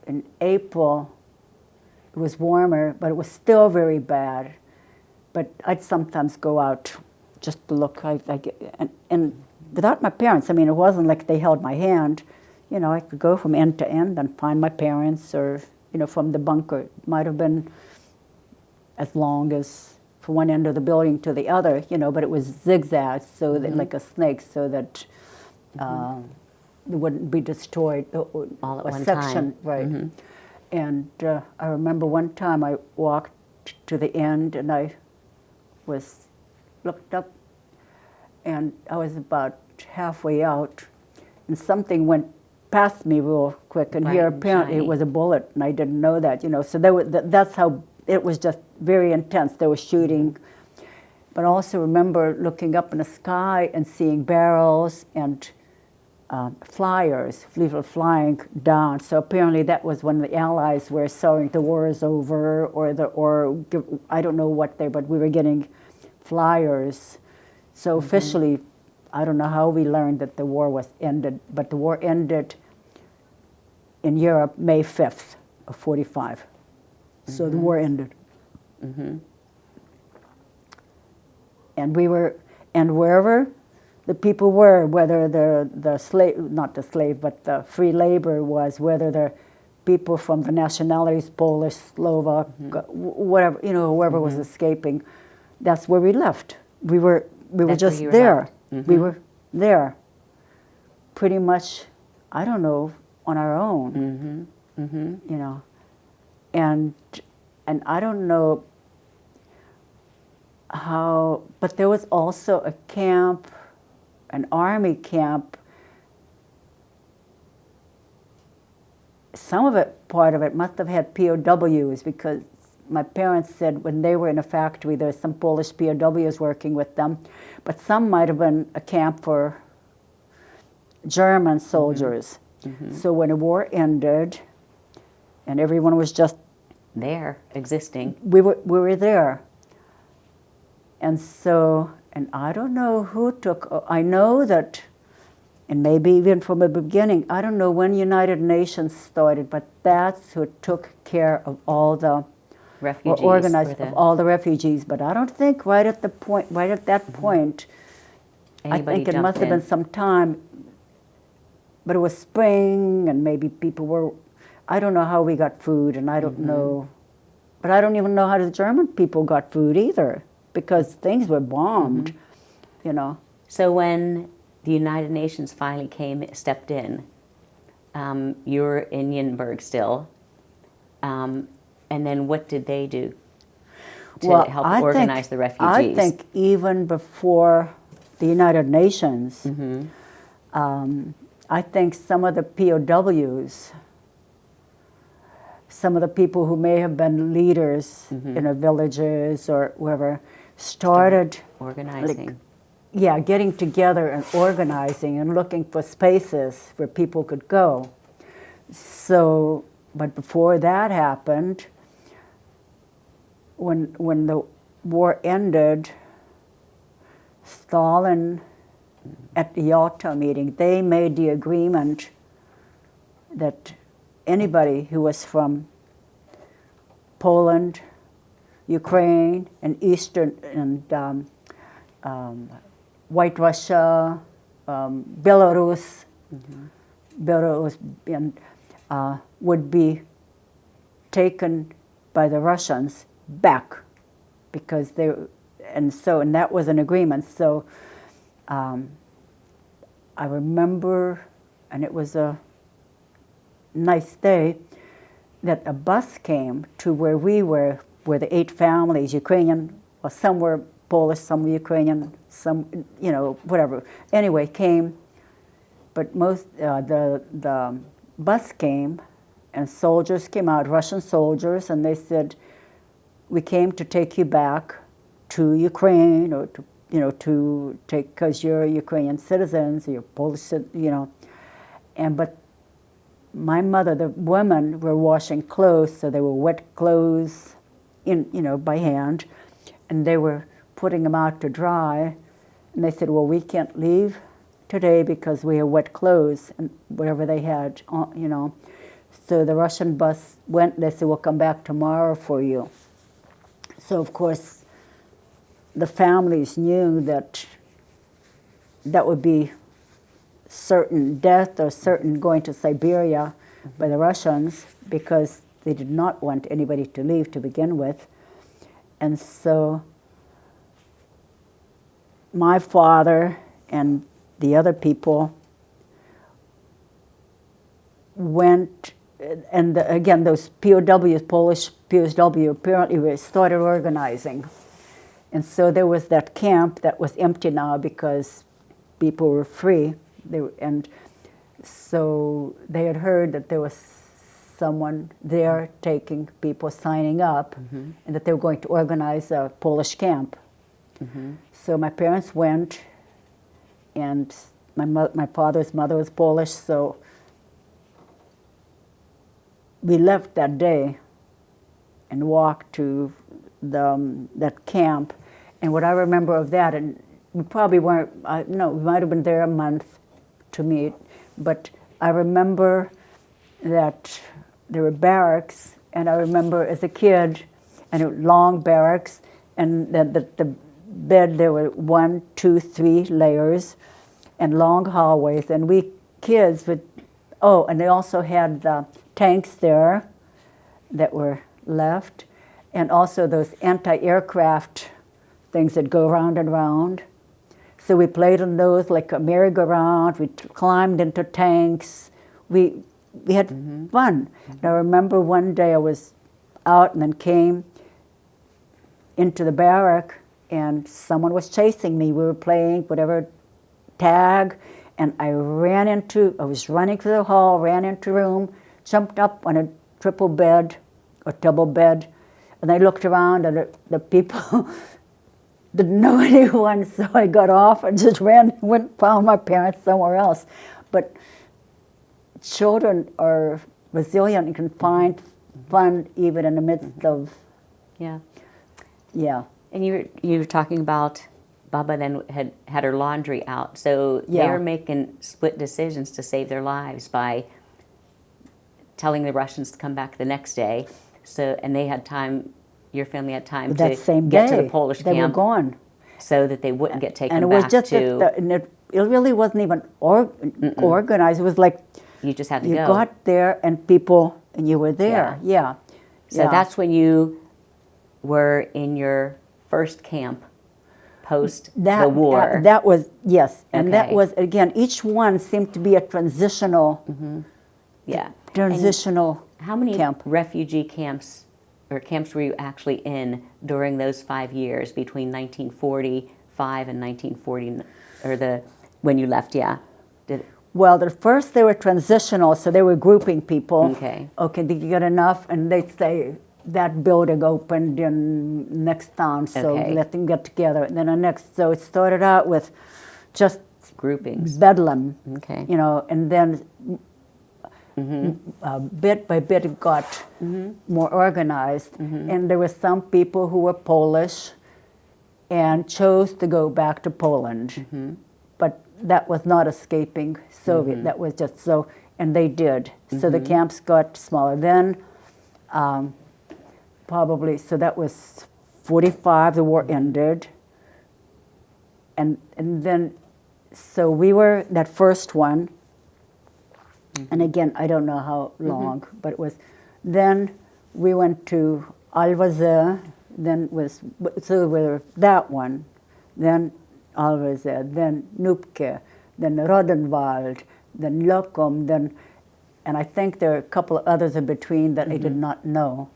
in April, it was warmer, but it was still very bad. But I'd sometimes go out just to look, and without my parents, it wasn't like they held my hand. I could go from end to end and find my parents, or, from the bunker. It might have been as long as from one end of the building to the other, but it was zigzags, so that, like a snake, so that it wouldn't be destroyed. All at a one section, time. right. And I remember one time I walked to the end, and I looked up, and I was about halfway out, and something went past me real quick, and here apparently it was a bullet, and I didn't know that, So that's how it was, just very intense. There was shooting, but I also remember looking up in the sky and seeing barrels and flyers, people flying down. So apparently that was when the Allies were saying the war is over, or I don't know what but we were getting flyers. So officially, I don't know how we learned that the war was ended, but the war ended in Europe May 5th of 45. So the war ended. And we were, and wherever the people were, whether the slave, not the slave, but the free labor was, whether the people from the nationalities, Polish, Slovak, whatever, whoever was escaping, that's where we left. We were just there. We were there, pretty much, I don't know, on our own, and I don't know how, but there was also a camp, an army camp. Some of it, part of it, must have had POWs, because my parents said when they were in a factory, there were some Polish POWs working with them, but some might have been a camp for German soldiers. So when the war ended, and everyone was just there, existing, we were there. And so, and I don't know who took, I know that, and maybe even from the beginning, I don't know when United Nations started, but that's who took care of all the refugees, or organized of all the refugees. But I don't think right at that point, I think it must have been some time, but it was spring, and maybe people were, I don't know how we got food, and I don't know, but I don't even know how the German people got food either, because things were bombed, So when the United Nations finally stepped in, you were in Nuremberg still, and then what did they do to help organize the refugees? I think even before the United Nations, I think some of the POWs, some of the people who may have been leaders in the villages or wherever, started organizing. Getting together and organizing and looking for spaces where people could go. So, but before that happened, when the war ended, Stalin, at the Yalta meeting, they made the agreement that anybody who was from Poland, Ukraine, and Eastern and White Russia, Belarus, Belarus, and would be taken by the Russians back because they, and that was an agreement. So I remember, and it was a nice day, that a bus came to where we were, where the 8 families, Ukrainian, or some were Polish, some were Ukrainian, some, whatever. Anyway, came, but most, the bus came, and soldiers came out, Russian soldiers, and they said, we came to take you back to Ukraine, or to, to take, because you're Ukrainian citizens, you're Polish, and but my mother, the women were washing clothes, so they were wet clothes, by hand, and they were putting them out to dry, and they said, well, we can't leave today because we have wet clothes, and whatever they had, So the Russian bus went, they said, we'll come back tomorrow for you. So, of course, the families knew that that would be certain death or certain going to Siberia by the Russians, because they did not want anybody to leave to begin with. And so my father and the other people went, and again, those POWs, Polish POW, apparently started organizing. And so there was that camp that was empty now because people were free. And so they had heard that there was someone there taking people, signing up, and that they were going to organize a Polish camp. So my parents went, and my father's mother was Polish, so we left that day and walked to that camp. And what I remember of that, and we probably weren't, we might have been there a month to meet, but I remember that there were barracks, and I remember as a kid, and it was long barracks, and the bed, there were 1, 2, 3 layers, and long hallways, and we kids would, and they also had tanks there that were left, and also those anti-aircraft things that go round and round. So we played on those like a merry-go-round. We climbed into tanks. We had fun. And I remember one day I was out and then came into the barrack, and someone was chasing me. We were playing whatever tag, and I was running through the hall, ran into the room, jumped up on a triple bed or double bed, and I looked around, and the people didn't know anyone, so I got off and just found my parents somewhere else. But children are resilient and can find fun even in the midst of... Yeah. Yeah. And you were talking about Baba then had her laundry out, so they Yeah. were making split decisions to save their lives by telling the Russians to come back the next day. So, and they had time, your family had time That to same get day, to the Polish they camp. were gone. So that they wouldn't get taken and it back was just to... it really wasn't even organized. It was like you just had to you go. got there and you were there. Yeah. So that's when you were in your first camp post the war. That was, yes. And that Okay. was, again, each one seemed to be a transitional transitional How many camp. refugee camps or camps were you actually in during those 5 years between 1945 and 1940, or when you left? Well, the first they were transitional, so they were grouping people. Okay. Okay, did you get enough? And they'd say that building opened in next town, so Okay. let them get together. And then the next, so it started out with just Groupings. bedlam, Okay. and then bit by bit it got more organized. And there were some people who were Polish and chose to go back to Poland. But that was not escaping Soviet. That was just so, and they did. So the camps got smaller. Then probably, so that was 45, the war ended. And then, so we were that first one, and again, I don't know how long, but it was, then we went to Alvaze, then so we were that one, then Alvaze, then Nupke, then Rodenwald, then Lokum, then, and I think there are a couple of others in between that I did not know.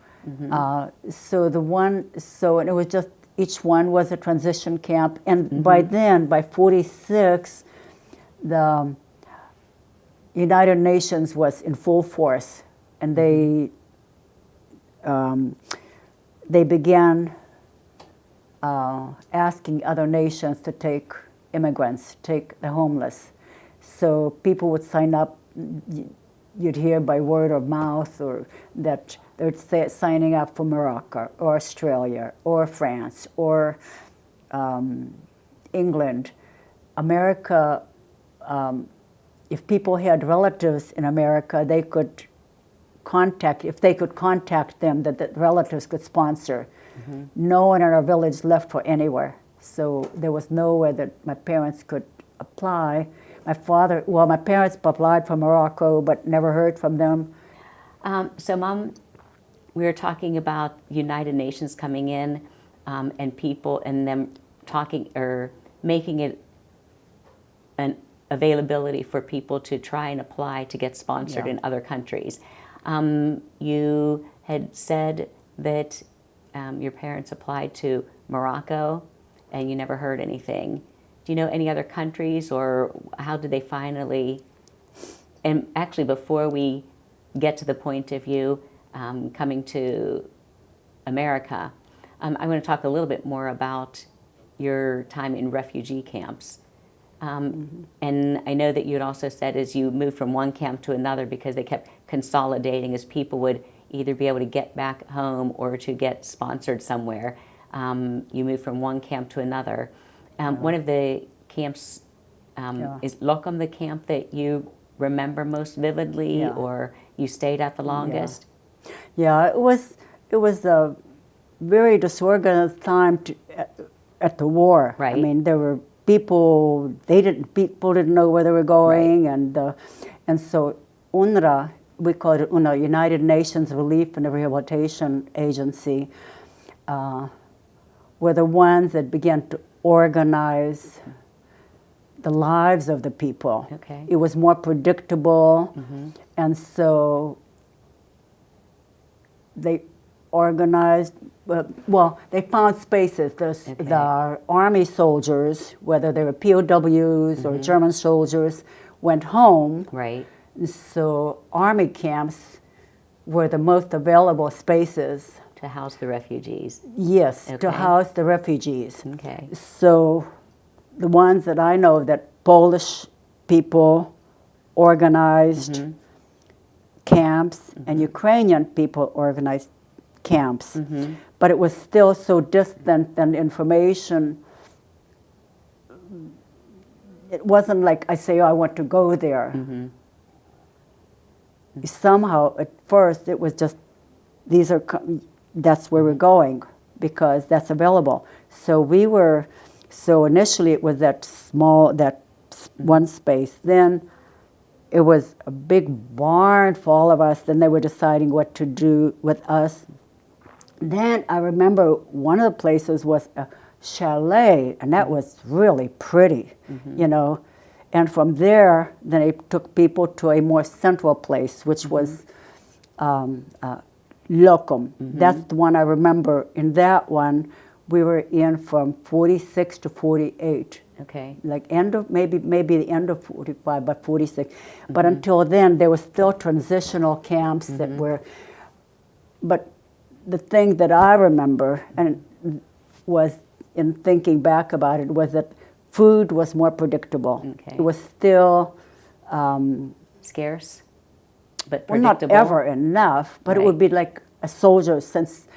So the one, so and it was just, each one was a transition camp, and by then, by 46, the United Nations was in full force, and they began asking other nations to take immigrants, take the homeless. So people would sign up. You'd hear by word of mouth, or that they're signing up for Morocco or Australia or France or England. America, if people had relatives in America, they could contact, if they could contact them, that the relatives could sponsor. No one in our village left for anywhere. So there was nowhere that my parents could apply. My parents applied for Morocco, but never heard from them. So, Mom, we were talking about United Nations coming in and people and them talking or making it an availability for people to try and apply to get sponsored in other countries. You had said that your parents applied to Morocco and you never heard anything. Do you know any other countries, or how did they finally, and actually before we get to the point of you coming to America, I want to talk a little bit more about your time in refugee camps. And I know that you had also said as you moved from one camp to another because they kept consolidating as people would either be able to get back home or to get sponsored somewhere. You moved from one camp to another. One of the camps, is Lokum the camp that you remember most vividly or you stayed at the longest? Yeah, it was a very disorganized time at the war. Right. I mean, there were people didn't know where they were going, and so UNRWA, we call it UNRWA, United Nations Relief and Rehabilitation Agency, were the ones that began to organize the lives of the people. Okay. It was more predictable, and so they organized, they found spaces. The army soldiers, whether they were POWs or German soldiers, went home. Right. So army camps were the most available spaces. To house the refugees. Yes, Okay. to house the refugees. Okay. So the ones that I know, that Polish people organized camps, and Ukrainian people organized camps. But it was still so distant, and information, it wasn't like I say, oh, I want to go there. Somehow, at first, it was just, that's where we're going, because that's available. So initially it was that one space. Then it was a big barn for all of us. Then they were deciding what to do with us. Then I remember one of the places was a chalet, and that was really pretty, you know. And from there, then they took people to a more central place, which was Lokum. That's the one I remember. In that one, we were in from 46 to 48. Okay. Like maybe the end of 45, but 46. But until then, there were still transitional camps that were. But the thing that I remember, and was in thinking back about it, was that food was more predictable. Okay. It was still Scarce, but well, not predictable. ever enough, but it Right. would be like a soldier, since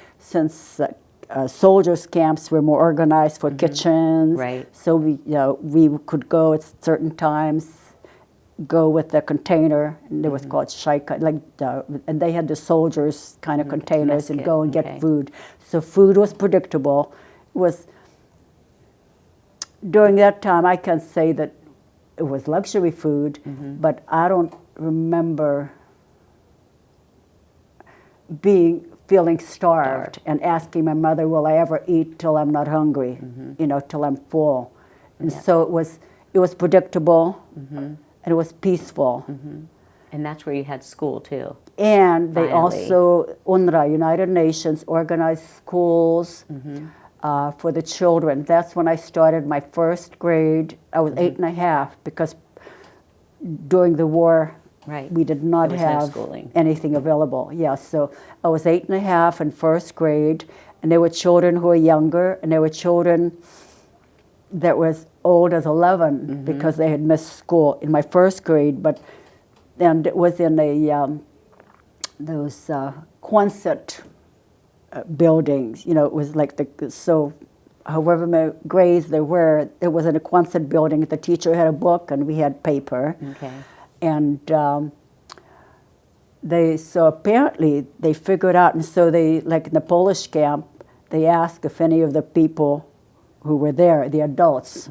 soldiers' camps were more organized for kitchens. Right. So we could go at certain times go with the container, and it was called shaika, and they had the soldiers kind of containers and kit, go and okay. get food. So food was predictable. It was, during that time, I can say that it was luxury food, but I don't remember feeling starved and asking my mother, will I ever eat till I'm not hungry, till I'm full. And so it was predictable, and it was peaceful. And that's where you had school too. And they Finally. also, UNRWA, United Nations, organized schools for the children. That's when I started my first grade. I was 8.5 because during the war, Right. we did not There was no have schooling. anything available. Yeah, so I was 8.5 in first grade, and there were children who were younger, and there were children that were as old as 11 because they had missed school in my first grade. And it was in those Quonset buildings. It was like however many grades there were, it was in a Quonset building. The teacher had a book, and we had paper. Okay. And so apparently they figured out, and so they, like in the Polish camp, they asked if any of the people who were there, the adults,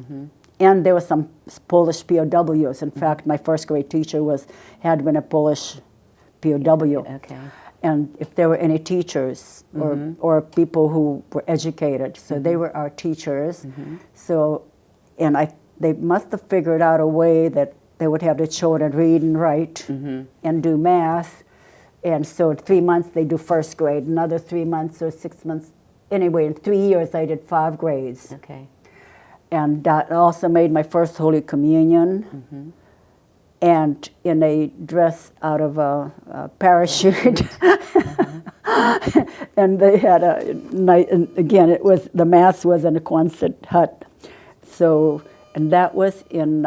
and there were some Polish POWs. In fact, my first grade teacher had been a Polish POW. Okay. And if there were any teachers or people who were educated, so they were our teachers. So, and they must have figured out a way that they would have the children read and write and do math. And so in 3 months they do first grade, another 3 months or 6 months. Anyway, in 3 years I did 5 grades. Okay. And that also made my first Holy Communion. And in a dress out of a parachute. And they had a night, and again, the mass was in a Quonset hut. So, and that was in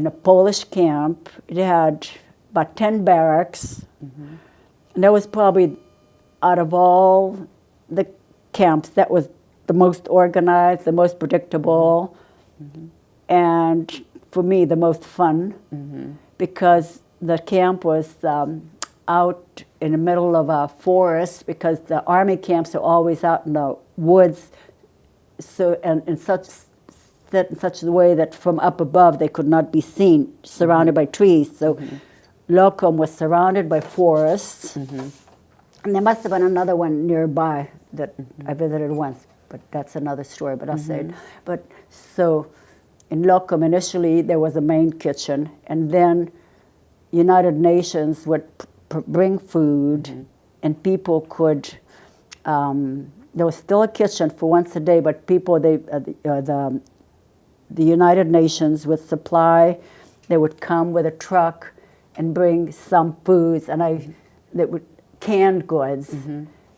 a Polish camp. It had about 10 barracks. And that was probably, out of all the camps, that was the most organized, the most predictable, and for me, the most fun, because the camp was out in the middle of a forest, because the army camps are always out in the woods, so and set in such a way that from up above they could not be seen, surrounded by trees. So Locum was surrounded by forests, and there must have been another one nearby that I visited once, but that's another story, but I'll say it. But so in Locum, initially there was a main kitchen, and then United Nations would bring food, and people could, there was still a kitchen for once a day, but people, the United Nations would supply, they would come with a truck and bring some foods, and that would canned goods.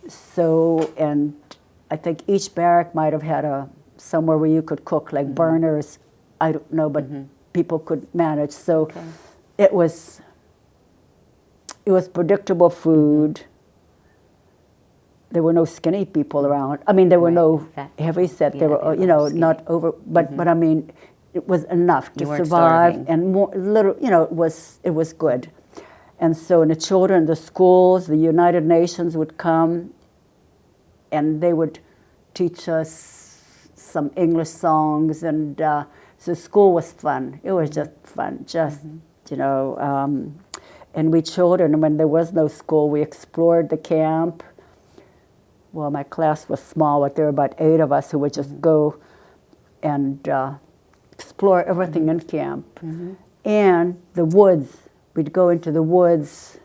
So, and I think each barrack might have had somewhere where you could cook, like burners. I don't know, but people could manage. So it was predictable food. There were no skinny people around. I mean, there were no heavy set. Yeah, there were, not over. But I mean, it was enough to survive, starving. and more little. It was good. And so, in the children, the schools, the United Nations would come, and they would teach us some English songs, and so school was fun. It was just fun, and we children, when there was no school, we explored the camp. Well, my class was small, but there were about 8 of us who would just go and explore everything in camp. And the woods, we'd go into the woods,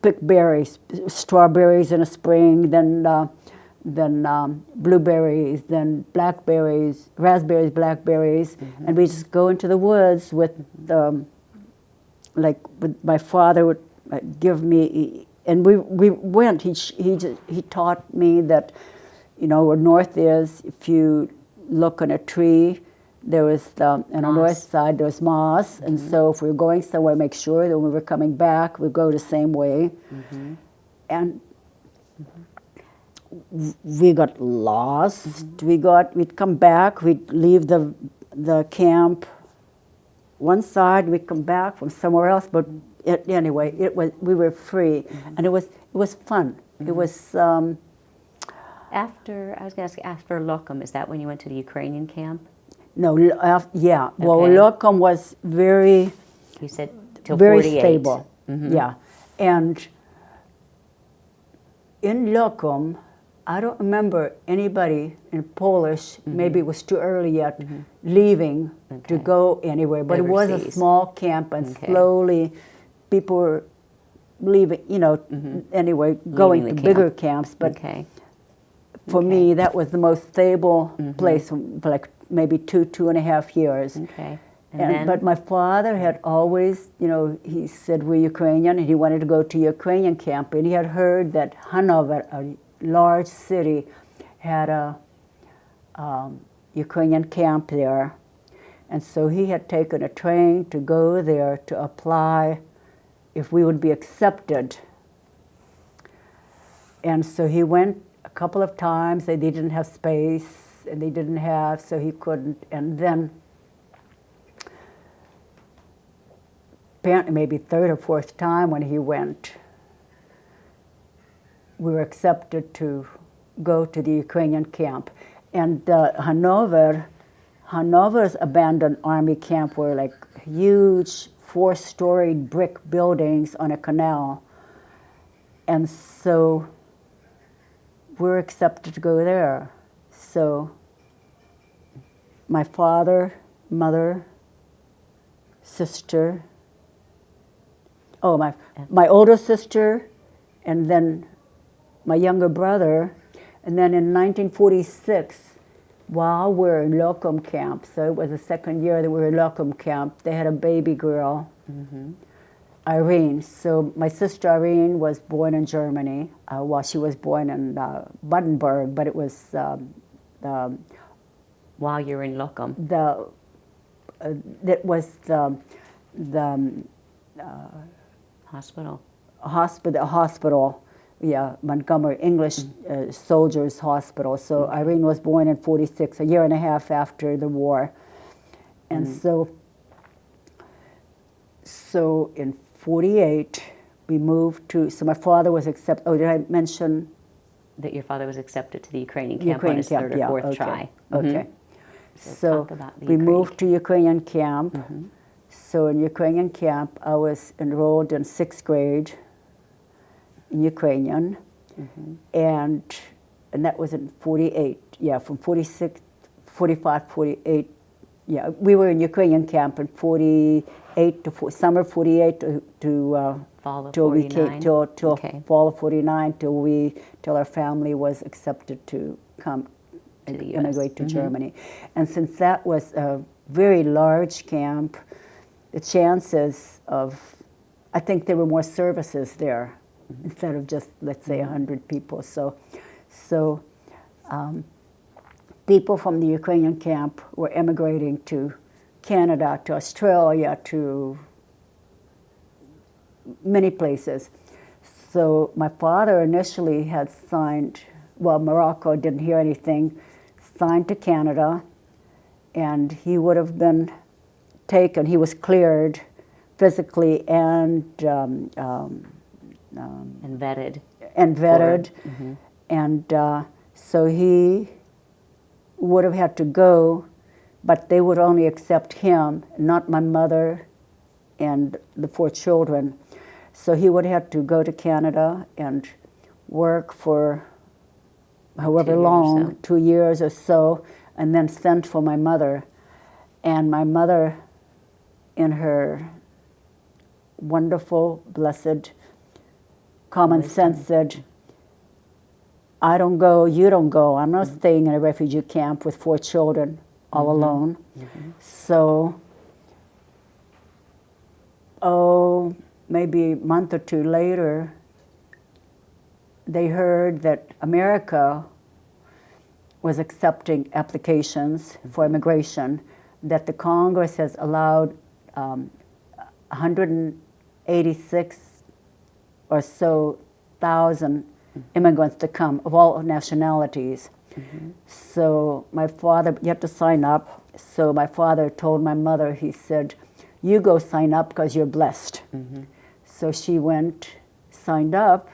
pick berries, strawberries in the spring, then blueberries, then blackberries, raspberries, blackberries, and we just go into the woods with my father would give me, and we went. He taught me that, where north is, if you look on a tree, there was on the north side there was moss, and so if we were going somewhere, make sure that when we were coming back, we'd go the same way, and. We got lost. We'd come back. We'd leave the the camp one side, we'd come back from somewhere else, but anyway, we were free, and it was fun. It was After, I was going to ask, after Lokum, is that when you went to the Ukrainian camp? no, yeah. Well, Okay. Lokum was very You said till very 48. stable. Yeah, and in Lokum, I don't remember anybody in Polish. Maybe it was too early yet, leaving to Okay. go anywhere. But it was a Overseas. small camp, and Okay. slowly people were leaving. Anyway, going Leaving to the bigger camp. camps. But Okay. for me, that was the most stable place for like maybe 2.5 years. Okay. And then, But my father had always, he said we're Ukrainian, and he wanted to go to Ukrainian camp, and he had heard that Hanover, a large city, had a Ukrainian camp there, and so he had taken a train to go there to apply if we would be accepted. And so he went a couple of times. They didn't have space, and they didn't have, so he couldn't. And then apparently maybe third or fourth time when he went, we were accepted to go to the Ukrainian camp. And Hanover's abandoned army camp were like huge 4-storied brick buildings on a canal. And so we were accepted to go there. So my father, mother, sister, my older sister, and then my younger brother. And then in 1946, while we were in Lokum camp, so it was the second year that we were in Lokum camp, they had a baby girl, Irene. So my sister Irene was born in Germany. She was born in Buddenberg, but it was while you're in Lokum. That was the hospital, yeah, Montgomery English Soldiers Hospital. So Irene was born in 46, a year and a half after the war. And so in 48, we moved to, so my father was accepted, did I mention? That your father was accepted to the Ukrainian camp on his third or fourth try. Okay. So talk about the we Ukrainian moved to Ukrainian camp. So in Ukrainian camp, I was enrolled in 6th grade in Ukrainian, and that was in 48. Yeah, from 46, 45, 48. Yeah, we were in Ukrainian camp in 48 to summer 48 to fall of till 49. we came till Okay. fall of 49 till our family was accepted to come To the US. immigrate to Germany. And since that was a very large camp, the chances of, I think there were more services there instead of just, let's say, 100 people. So people from the Ukrainian camp were emigrating to Canada, to Australia, to many places. So my father initially had signed, Morocco didn't hear anything, signed to Canada, and he would have been taken. He was cleared physically and vetted. And so he would have had to go, but they would only accept him, not my mother and the 4 children. So he would have to go to Canada and work for however long, 2 years or so, and then send for my mother. And my mother, in her wonderful, blessed common sense, said, I don't go, you don't go. I'm not staying in a refugee camp with 4 children all alone. So, maybe a month or 2 later, they heard that America was accepting applications for immigration, that the Congress has allowed 186 or so thousand immigrants to come of all nationalities. So my father, you have to sign up, So my father told my mother, he said, you go sign up because you're blessed. So she went, signed up,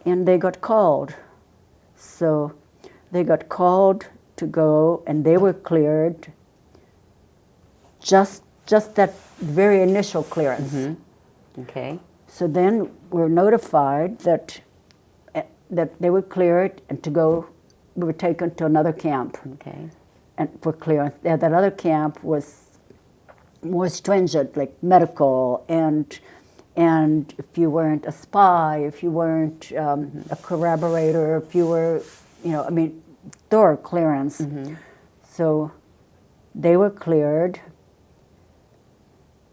and they got called. So they got called to go, and they were cleared. Just that very initial clearance. Okay. So then we're notified that they were cleared and to go. We were taken to another camp. Okay. And for clearance, that other camp was more stringent, like medical, and if you weren't a spy, if you weren't a corroborator, if you were, thorough clearance. So they were cleared,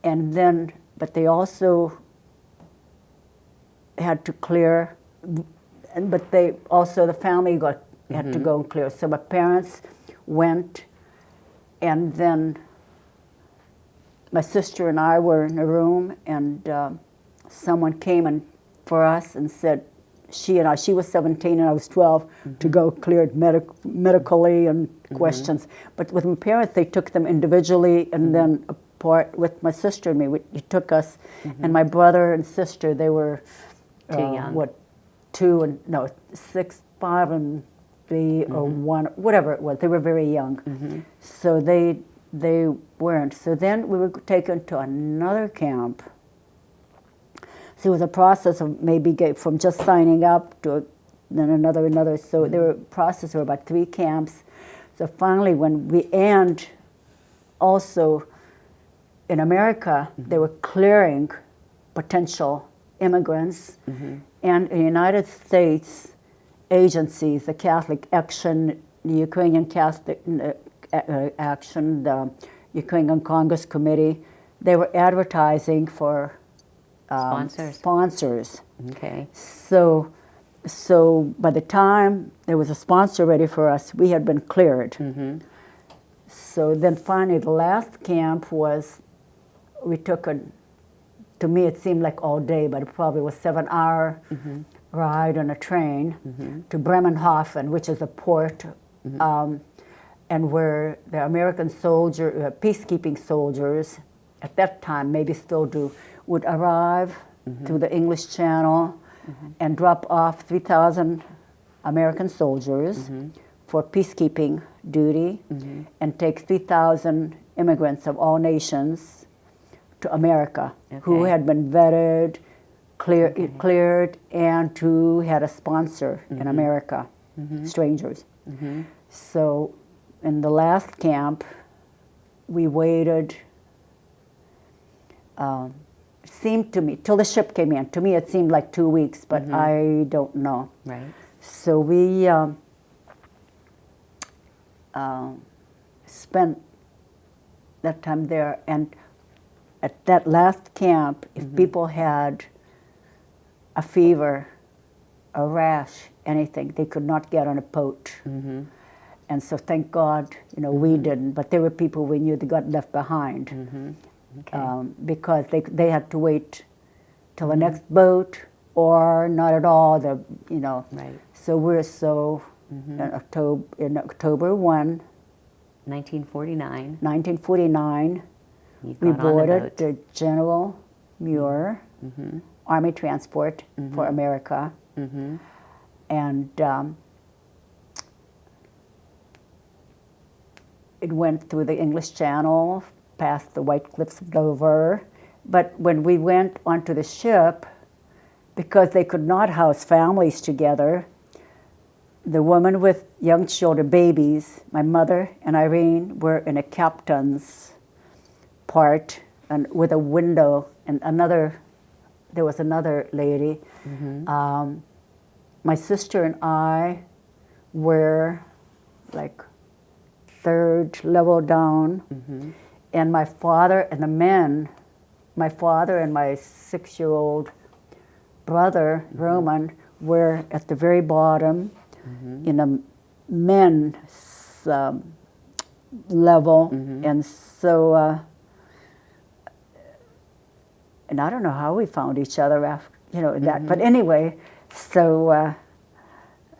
and then, but they also had to clear, but they also, the family had to go and clear. So my parents went, and then my sister and I were in a room, and someone came for us and said, she was 17 and I was 12, to go cleared medically and questions. But with my parents, they took them individually and then apart with my sister and me. He took us, and my brother and sister, they were, Too young. 6, 5, and 3 or 1, whatever it was. They were very young. So they weren't. So then we were taken to another camp. So it was a process of maybe from just signing up to then another. So there were a process of about 3 camps. So finally, and also in America, they were clearing potential immigrants, and in the United States agencies, the Catholic Action, the Ukrainian Catholic Action, the Ukrainian Congress Committee, they were advertising for sponsors. Okay. So by the time there was a sponsor ready for us, we had been cleared. So then finally the last camp was, we took to me it seemed like all day, but it probably was 7-hour ride on a train to Bremenhaven, which is a port, and where the American peacekeeping soldiers, at that time, maybe still do, would arrive through the English Channel and drop off 3,000 American soldiers for peacekeeping duty, and take 3,000 immigrants of all nations to America, who had been vetted, cleared, and who had a sponsor in America, strangers. So in the last camp, we waited, seemed to me, till the ship came in. To me it seemed like 2 weeks, but I don't know. Right. So we spent that time there, and at that last camp, if people had a fever, a rash, anything, they could not get on a boat. And so thank God, we didn't, but there were people we knew that got left behind. Okay. Because they had to wait till the next boat, or not at all. Right. So we're in October 1, 1949. 1949, You we got on the boarded boat. the General Muir Army Transport for America, and it went through the English Channel, past the White Cliffs of Dover. But when we went onto the ship, because they could not house families together, the woman with young children, babies, my mother and Irene, were in a captain's part, and with a window, and there was another lady. My sister and I were like 3rd level down, and my father and my 6-year-old brother, Roman, were at the very bottom in a men's level. And so, and I don't know how we found each other after, that. But anyway, so,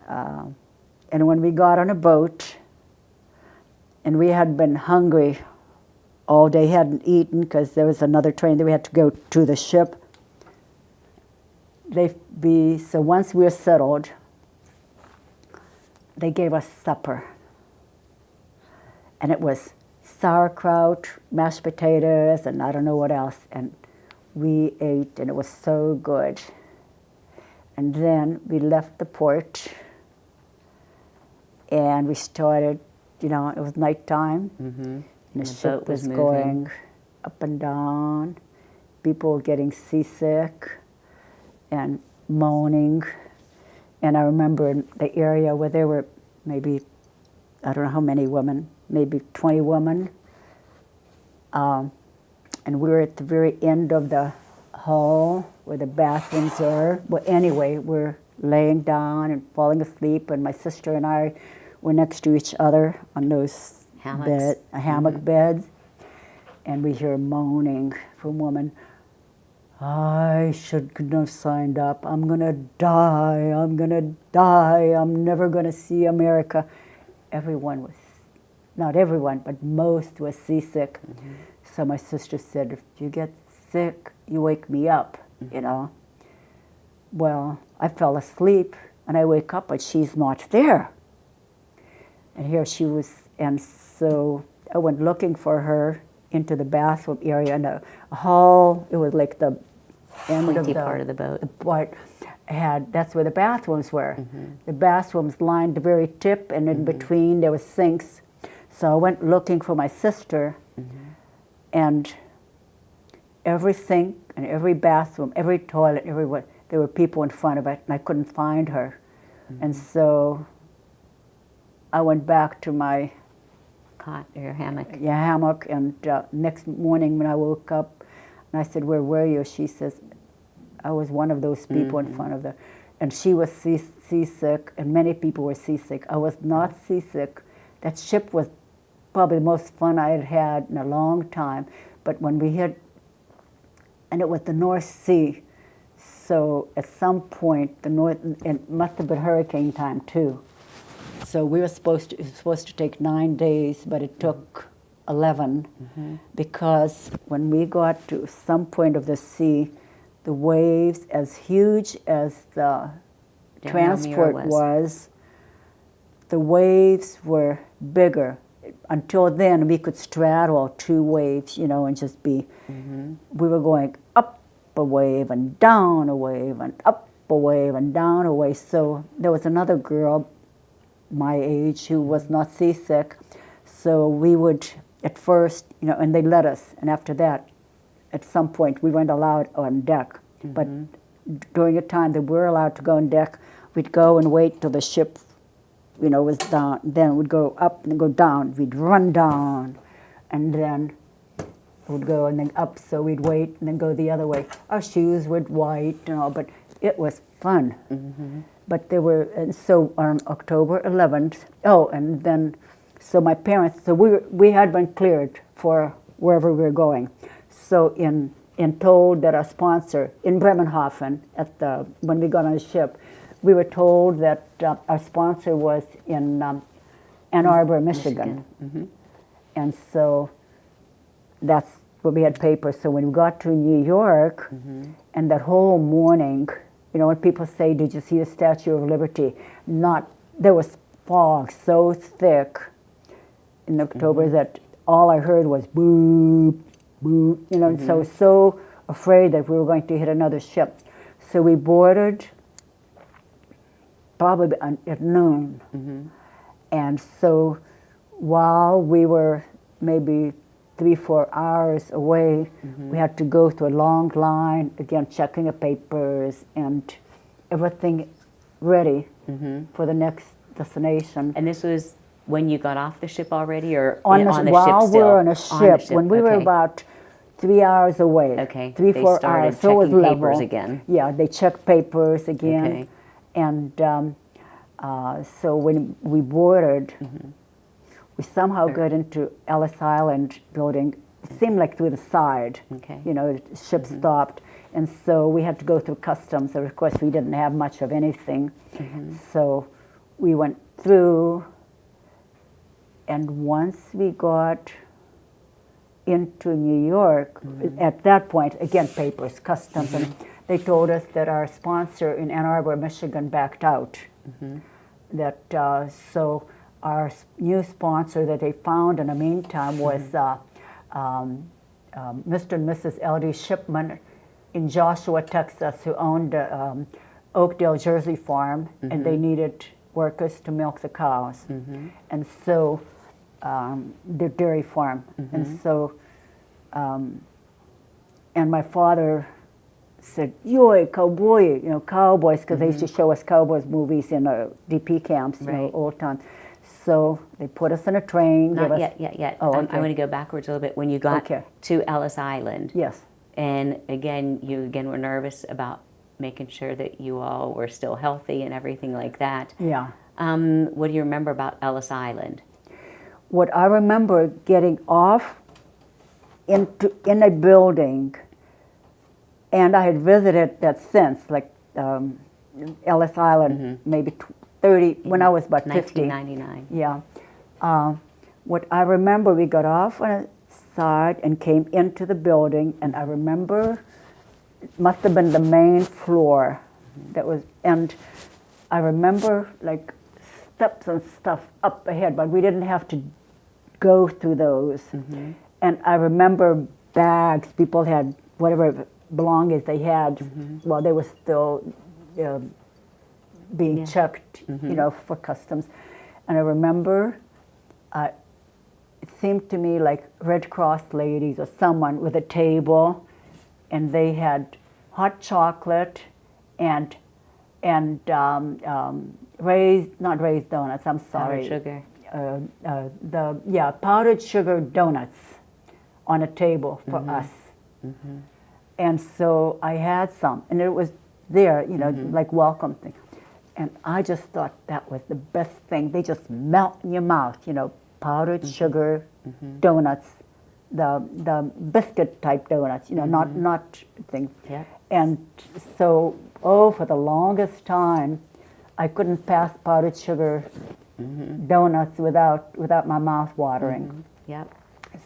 and when we got on a boat, and we had been hungry all day, hadn't eaten because there was another train that we had to go to the ship. So once we were settled, they gave us supper. And it was sauerkraut, mashed potatoes, and I don't know what else. And we ate, and it was so good. And then we left the port, and we started, it was nighttime. And the ship was going up and down. People were getting seasick and moaning. And I remember in the area where there were maybe, I don't know how many women, maybe 20 women. And we were at the very end of the hall where the bathrooms are. Well, anyway, we're laying down and falling asleep, and my sister and I were next to each other on those hammock beds. And we hear moaning from women. I couldn't have signed up. I'm going to die. I'm going to die. I'm never going to see America. Everyone was, not everyone, but most was seasick. So my sister said, if you get sick, you wake me up, Well, I fell asleep, and I wake up, but she's not there. And here she was, and so I went looking for her into the bathroom area in a hall. It was like the end of the part of the boat. That's where the bathrooms were. The bathrooms lined the very tip, and in between there was sinks. So I went looking for my sister, and every sink and every bathroom, every toilet, everywhere, there were people in front of it, and I couldn't find her. And so I went back to my cot or your hammock. Yeah, hammock. And next morning when I woke up, and I said, "Where were you?" She says, "I was one of those people in front of the," and she was seasick, and many people were seasick. I was not seasick. That ship was probably the most fun I had had in a long time. But when we hit, and it was the North Sea, so at some point it must have been hurricane time too. So it was supposed to take 9 days, but it took 11 because when we got to some point of the sea, the waves, as huge as the transport was, the waves were bigger. Until then, we could straddle two waves, and just be, we were going up a wave and down a wave and up a wave and down a wave. So there was another girl my age who was not seasick. So we would, at first, and they let us. And after that, at some point, we weren't allowed on deck. But during the time that we were allowed to go on deck, we'd go and wait till the ship, was down. Then we'd go up and go down. We'd run down, and then we'd go and then up. So we'd wait and then go the other way. Our shoes were white and all, but it was fun. But and so on October 11th, and then, so my parents, so we had been cleared for wherever we were going. So in told that our sponsor in Bremerhaven when we got on the ship, we were told that our sponsor was in Ann Arbor, Michigan. And so that's where we had papers. So when we got to New York, and that whole morning, when people say, "Did you see the Statue of Liberty?" There was fog so thick in October that all I heard was boop, boop, and so I was so afraid that we were going to hit another ship. So we boarded probably at noon. And so while we were maybe 3-4 hours away, we had to go through a long line, again, checking the papers and everything ready for the next destination. And this was when you got off the ship already, or on the while ship still? we were on a ship, when we were about 3 hours away. Okay. 3-4 hours. So it was checking level. papers again. Yeah, they checked papers again. Okay. And so when we boarded, we somehow got into Ellis Island building. It seemed like through the side. Okay. The ship stopped. And so we had to go through customs. And of course, we didn't have much of anything. So we went through, And once we got into New York, at that point, again, papers, customs, and they told us that our sponsor in Ann Arbor, Michigan, backed out. That so our new sponsor that they found in the meantime was Mr. and Mrs. L.D. Shipman in Joshua, Texas, who owned Oakdale, Jersey farm, and they needed workers to milk the cows. And so the dairy farm. And so, and my father said, "Yoy, cowboy," cowboys, because they used to show us cowboys movies in DP camps, old times. So they put us in a train. Not yet. Oh, I okay. want to go backwards a little bit. When you got to Ellis Island, Yes. and you were nervous about making sure that you all were still healthy and everything like that. Yeah. What do you remember about Ellis Island? What I remember getting off in a building, and I had visited that since, like Ellis Island, maybe 30, when I was about 50. 1999. Yeah. What I remember, we got off on a side and came into the building, and I remember it must have been the main floor that was, and I remember like steps and stuff up ahead, but we didn't have to go through those. And I remember bags, people had whatever belongings they had while they were still being checked, for customs. And I remember it seemed to me like Red Cross ladies or someone with a table, and they had hot chocolate and not raised donuts, I'm sorry. Powdered sugar. Powdered sugar donuts on a table for us. And so I had some, and it was there, like welcome thing. And I just thought that was the best thing. They just melt in your mouth, powdered sugar donuts, the biscuit type donuts, not things. Yeah. And so, for the longest time, I couldn't pass powdered sugar donuts without my mouth watering. Yep.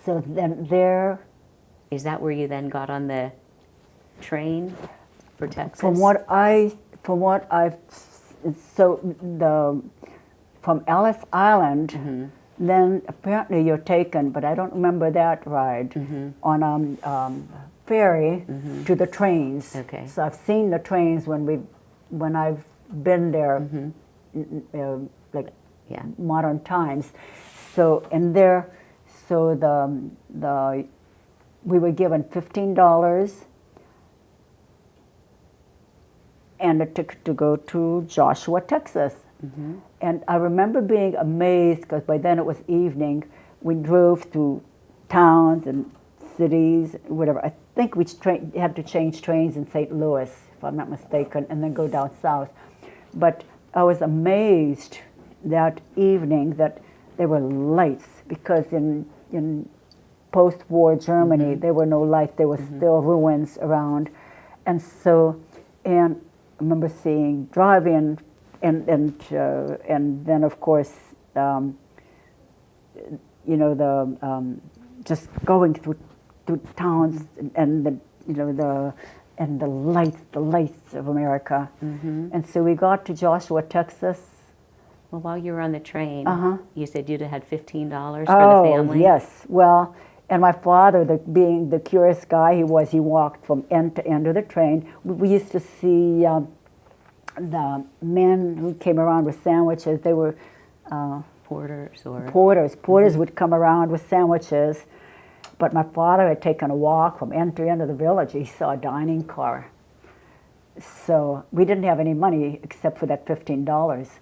So then there. Is that where you then got on the train for Texas? From Ellis Island, then apparently you're taken, but I don't remember that ride, on a ferry to the trains. Okay. So I've seen the trains when I've been there, modern times. So we were given $15 and a ticket to go to Joshua, Texas. And I remember being amazed, because by then it was evening. We drove through towns and cities, whatever. I think we had to change trains in St. Louis, if I'm not mistaken, and then go down south. But I was amazed that evening that there were lights, because in post-war Germany, there were no lights. There were still ruins around. And I remember driving, and then of course, just going through towns and the lights of America. And so we got to Joshua, Texas. Well, while you were on the train, you said you'd had $15 for Oh, the family? yes. Well, and my father, being the curious guy he was, he walked from end to end of the train. We used to see the men who came around with sandwiches. They were Porters or... Porters would come around with sandwiches. But my father had taken a walk from end to end of the village. He saw a dining car. So we didn't have any money except for that $15.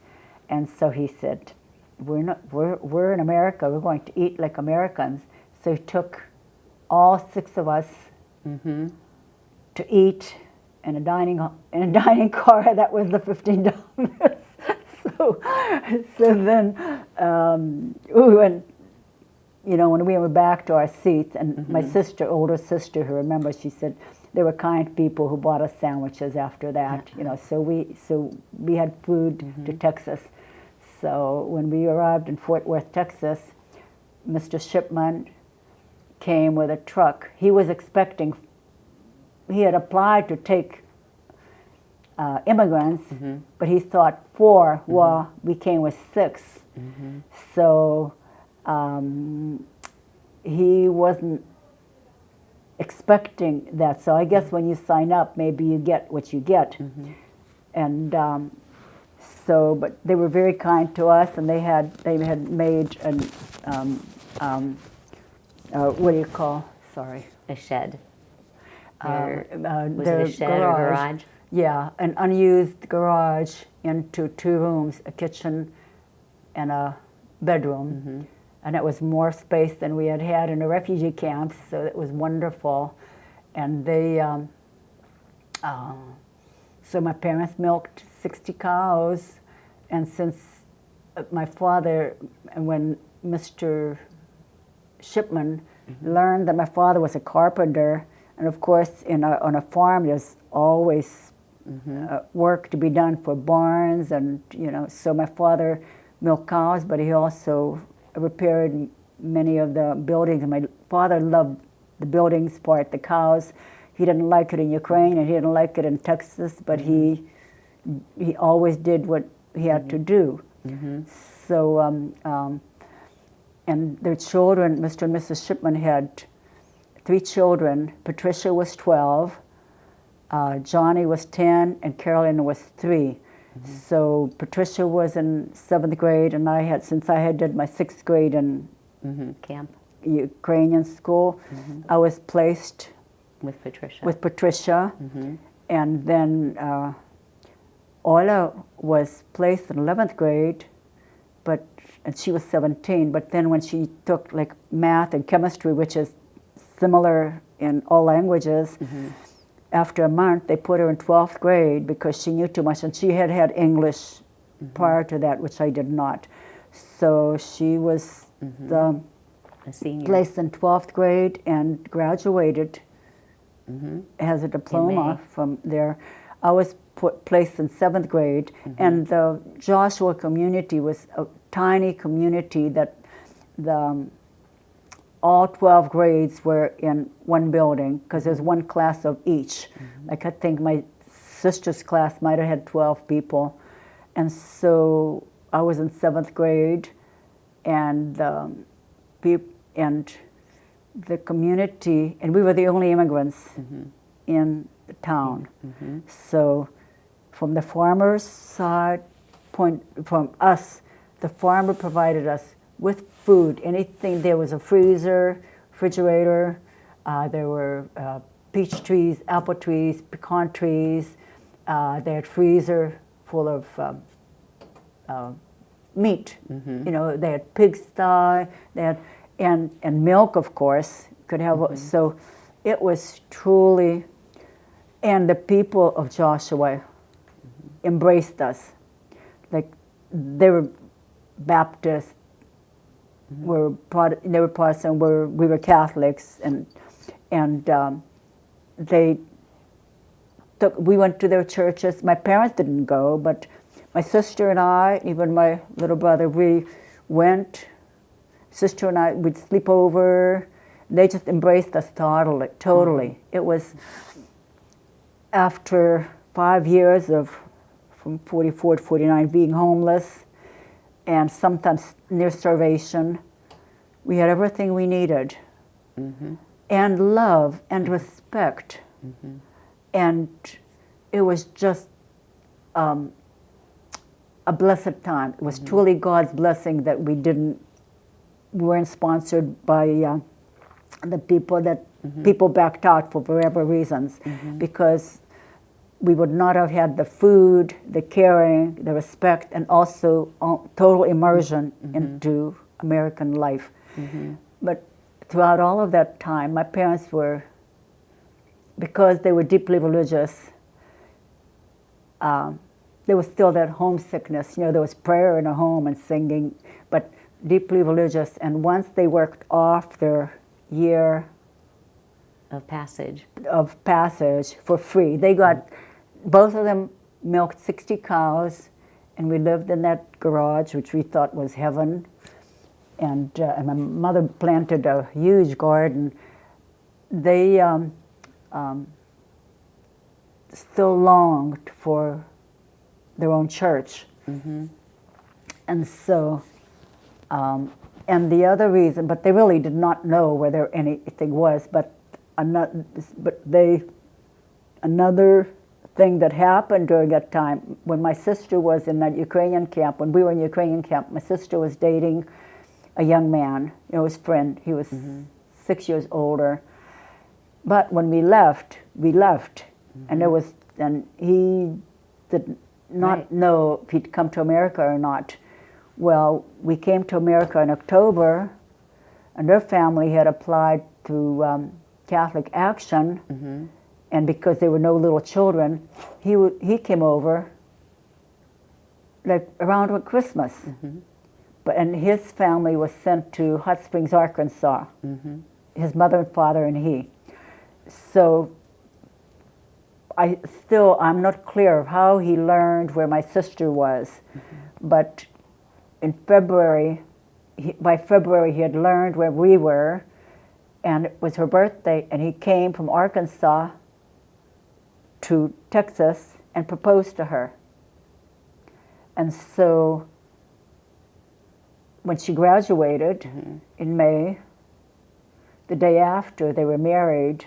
And so he said, we're in America. We're going to eat like Americans. So he took all 6 of us to eat in a dining car. That was the $15. So then we went, when we went back to our seats, and my older sister, who remembers, she said there were kind people who bought us sandwiches after that. So we had food to Texas. So when we arrived in Fort Worth, Texas, Mr. Shipman came with a truck. He was expecting, he had applied to take immigrants, but he thought 4. Well, we came with 6. So he wasn't expecting that. So I guess when you sign up, maybe you get what you get. And so, but they were very kind to us, and they had made an what do you call? Sorry. A shed. Was it a shed or garage? Yeah, an unused garage into 2 rooms, a kitchen and a bedroom. And it was more space than we had had in the refugee camps, so it was wonderful. And they, so my parents milked 60 cows, and since my father, when Mr. Shipman learned that my father was a carpenter, and of course on a farm there's always work to be done for barns, and so my father milked cows, but he also repaired many of the buildings. My father loved the buildings part, the cows. He didn't like it in Ukraine and he didn't like it in Texas, but he always did what he had to do. So, and their children, Mr. and Mrs. Shipman had 3 children. Patricia was 12, Johnny was 10, and Carolyn was 3. So Patricia was in 7th grade, and since I had did my 6th grade in camp, Ukrainian school, I was placed with Patricia. And then Ola was placed in 11th grade, and she was 17. But then when she took like math and chemistry, which is similar in all languages, after a month they put her in 12th grade because she knew too much, and she had had English prior to that, which I did not. So she was a senior, placed in 12th grade and graduated, has a diploma from there. I was placed in 7th grade, and the Joshua community was a tiny community that all 12 grades were in one building because there's one class of each. Like I think my sister's class might have had 12 people. And so I was in 7th grade, and the community, and we were the only immigrants in the town. So from the farmer's side, from us, the farmer provided us with food, anything. There was a freezer, refrigerator, there were peach trees, apple trees, pecan trees, they had freezer full of meat. They had pigsty, they had, and milk, of course, could have, so it was truly, and the people of Joshua embraced us. Like, they were Baptist, they were Protestant, we were Catholics, and we went to their churches. My parents didn't go, but my sister and I, even my little brother, we went. Sister and I would sleep over. They just embraced us totally. It was after 5 years from 44 to 49 being homeless, and sometimes near starvation. We had everything we needed, and love and respect, and it was just a blessed time. It was truly God's blessing that we weren't sponsored by the people that people backed out for whatever reasons, because we would not have had the food, the caring, the respect, and also total immersion into American life. But throughout all of that time, my parents were, because they were deeply religious, there was still that homesickness. There was prayer in a home and singing, but deeply religious. And once they worked off their year of passage for free, they got, both of them milked 60 cows, and we lived in that garage, which we thought was heaven. and my mother planted a huge garden. They still longed for their own church. And so, and the other reason, but they really did not know where there anything was, but another thing that happened during that time, when my sister was in that Ukrainian camp, when we were in Ukrainian camp, my sister was dating a young man, his friend. He was 6 years older. But when we left, and he did not know if he'd come to America or not. Well, we came to America in October, and their family had applied to Catholic Action, and because there were no little children, he came over like around Christmas. And his family was sent to Hot Springs, Arkansas. His mother and father and he. So I'm not clear of how he learned where my sister was, but in February, by February he had learned where we were, and it was her birthday, and he came from Arkansas to Texas and proposed to her. And so when she graduated in May, the day after, they were married,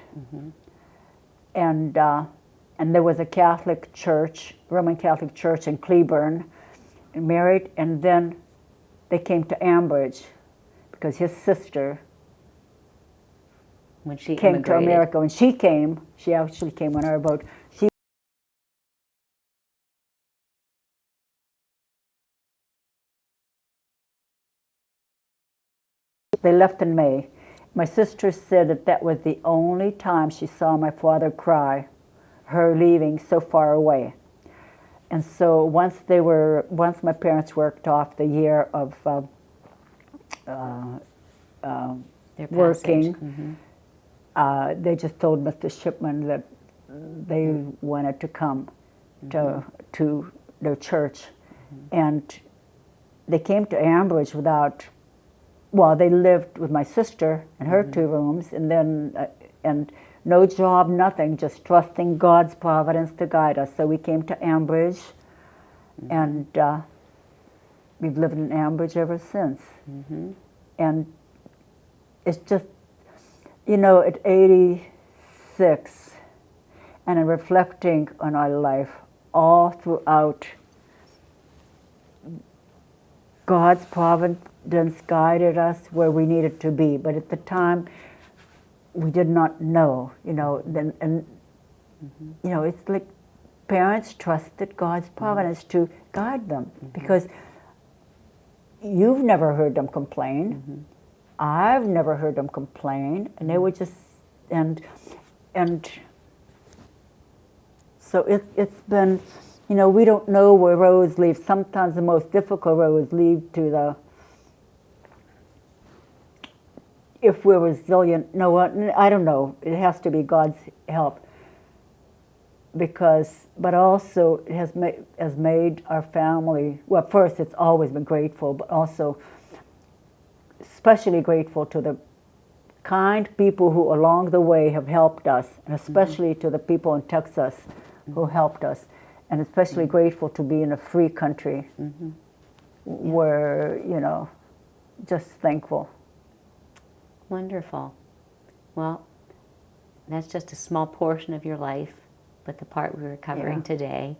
and there was a Catholic church, Roman Catholic church in Cleburne, and married, and then they came to Ambridge because his sister When she came immigrated. to America. When she actually came on our boat. They left in May. My sister said that was the only time she saw my father cry, her leaving so far away. And so once my parents worked off the year of Their working, they just told Mr. Shipman that they wanted to come to their church. And they came to Ambridge they lived with my sister in her 2 rooms, and then and no job, nothing, just trusting God's providence to guide us. So we came to Ambridge, and we've lived in Ambridge ever since. And it's just, at 86, and in reflecting on our life all throughout, God's providence guided us where we needed to be. But at the time, we did not know, it's like parents trusted God's providence to guide them, because you've never heard them complain. I've never heard them complain, and they were just, and so it's been, we don't know where roads lead. Sometimes the most difficult roads lead to if we're resilient. No, I don't know. It has to be God's help. But also it has made our family, well, first it's always been grateful, but also especially grateful to the kind people who along the way have helped us, and especially to the people in Texas who helped us, and especially grateful to be in a free country where, just thankful. Wonderful. Well, that's just a small portion of your life, but the part we were covering today.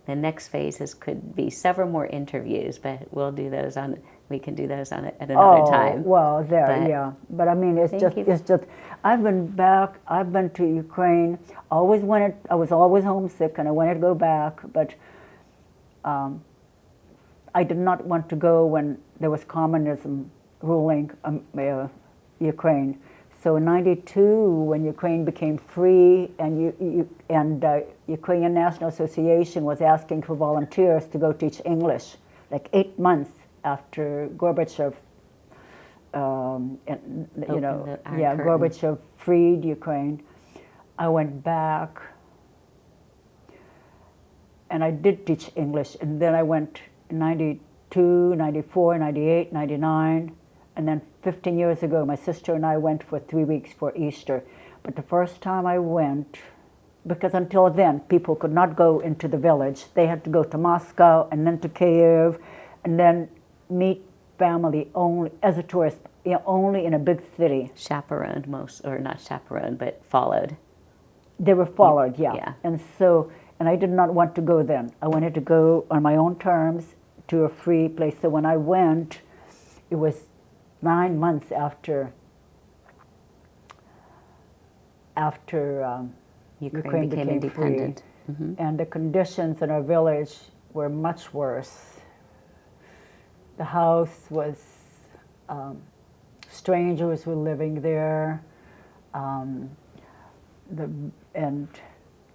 The next phases could be several more interviews, but we can do those at another time. Well, but I mean, it's just, I've been to Ukraine, I was always homesick, and I wanted to go back, but I did not want to go when there was communism ruling Ukraine. So in '92, when Ukraine became free, and Ukrainian National Association was asking for volunteers to go teach English, like 8 months after Gorbachev, Gorbachev freed Ukraine, I went back, and I did teach English, and then I went in '92, '94, '98, '99. And then 15 years ago, my sister and I went for 3 weeks for Easter. But the first time I went, because until then, people could not go into the village. They had to go to Moscow and then to Kiev and then meet family only as a tourist, only in a big city. Chaperoned or not chaperoned, but followed. They were followed, yeah. Yeah. And I did not want to go then. I wanted to go on my own terms to a free place. So when I went, it was 9 months after Ukraine became independent. Free, and the conditions in our village were much worse. The house was, strangers were living there, and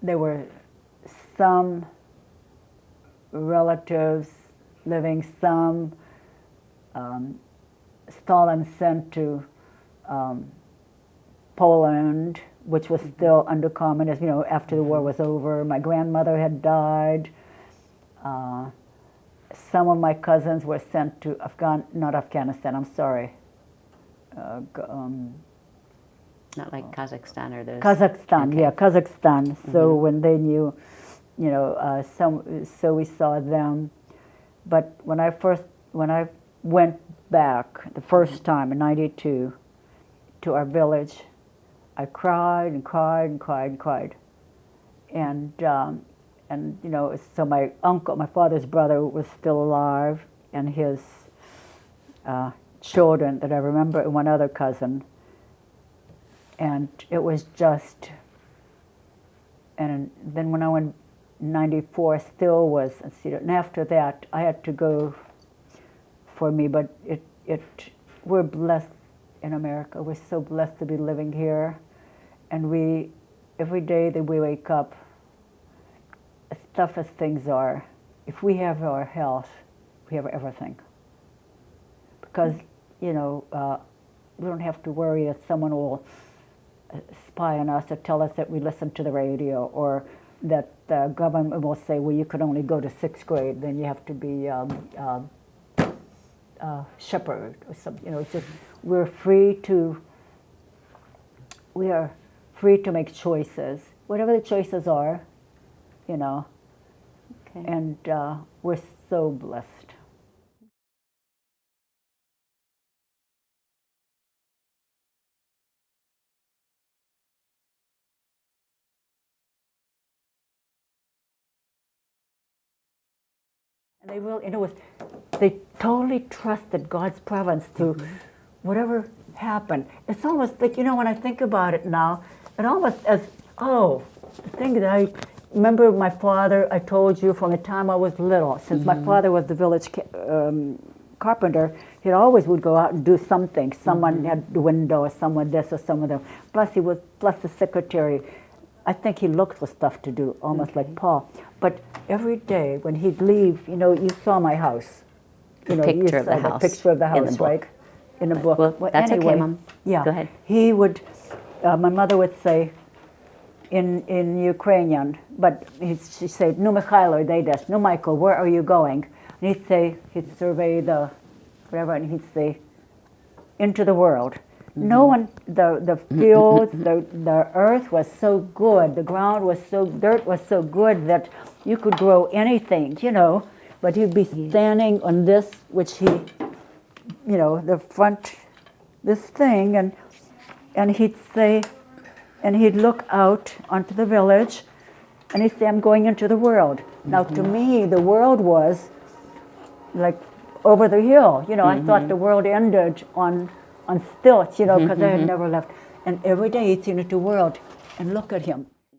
there were some relatives living, some Stalin sent to Poland, which was still under communism, after the war was over. My grandmother had died. Some of my cousins were sent to not Afghanistan, I'm sorry. Not like Kazakhstan or those. Kazakhstan, Okay. yeah, Kazakhstan. So when they knew, so we saw them. But when I went back the first time in '92 to our village, I cried and cried and cried and cried. And so my uncle, my father's brother, was still alive, and his children that I remember, and one other cousin. And it was just, and then when I went in '94, still was, and after that, I had to go for me, but we're blessed in America. We're so blessed to be living here. And every day that we wake up, as tough as things are, if we have our health, we have everything. Because, we don't have to worry that someone will spy on us or tell us that we listen to the radio, or that the government will say, well, you could only go to 6th grade, then you have to be shepherd or something. It's just, we are free to make choices, whatever the choices are, Okay. and we're so blessed. And they really, they totally trusted God's providence to whatever happened. It's almost like, when I think about it now, it almost as, the thing that I remember my father, I told you from the time I was little, since my father was the village carpenter, he always would go out and do something. Someone had the window, or someone this, or someone that. Plus the secretary. I think he looked for stuff to do, almost like Paul. But every day when he'd leave, you saw my house. Picture of the house. The picture of the In the house, book. right? In the book. Well, that's anyway, okay, Mom. Yeah. Go ahead. He would, my mother would say, in Ukrainian, but she'd say, "No, Mikhailo, daides. No, Michael, where are you going?" And he'd survey the, whatever, and he'd say, "Into the world." No one, the fields, the earth was so good, the ground was dirt was so good that you could grow anything, but he'd be standing on this, which he, the front, this thing, and he'd say, and he'd look out onto the village, and he'd say, "I'm going into the world." Now, to me, the world was like over the hill. I thought the world ended on stilts, because I had never left. And every day he'd seen it, the world, and look at him.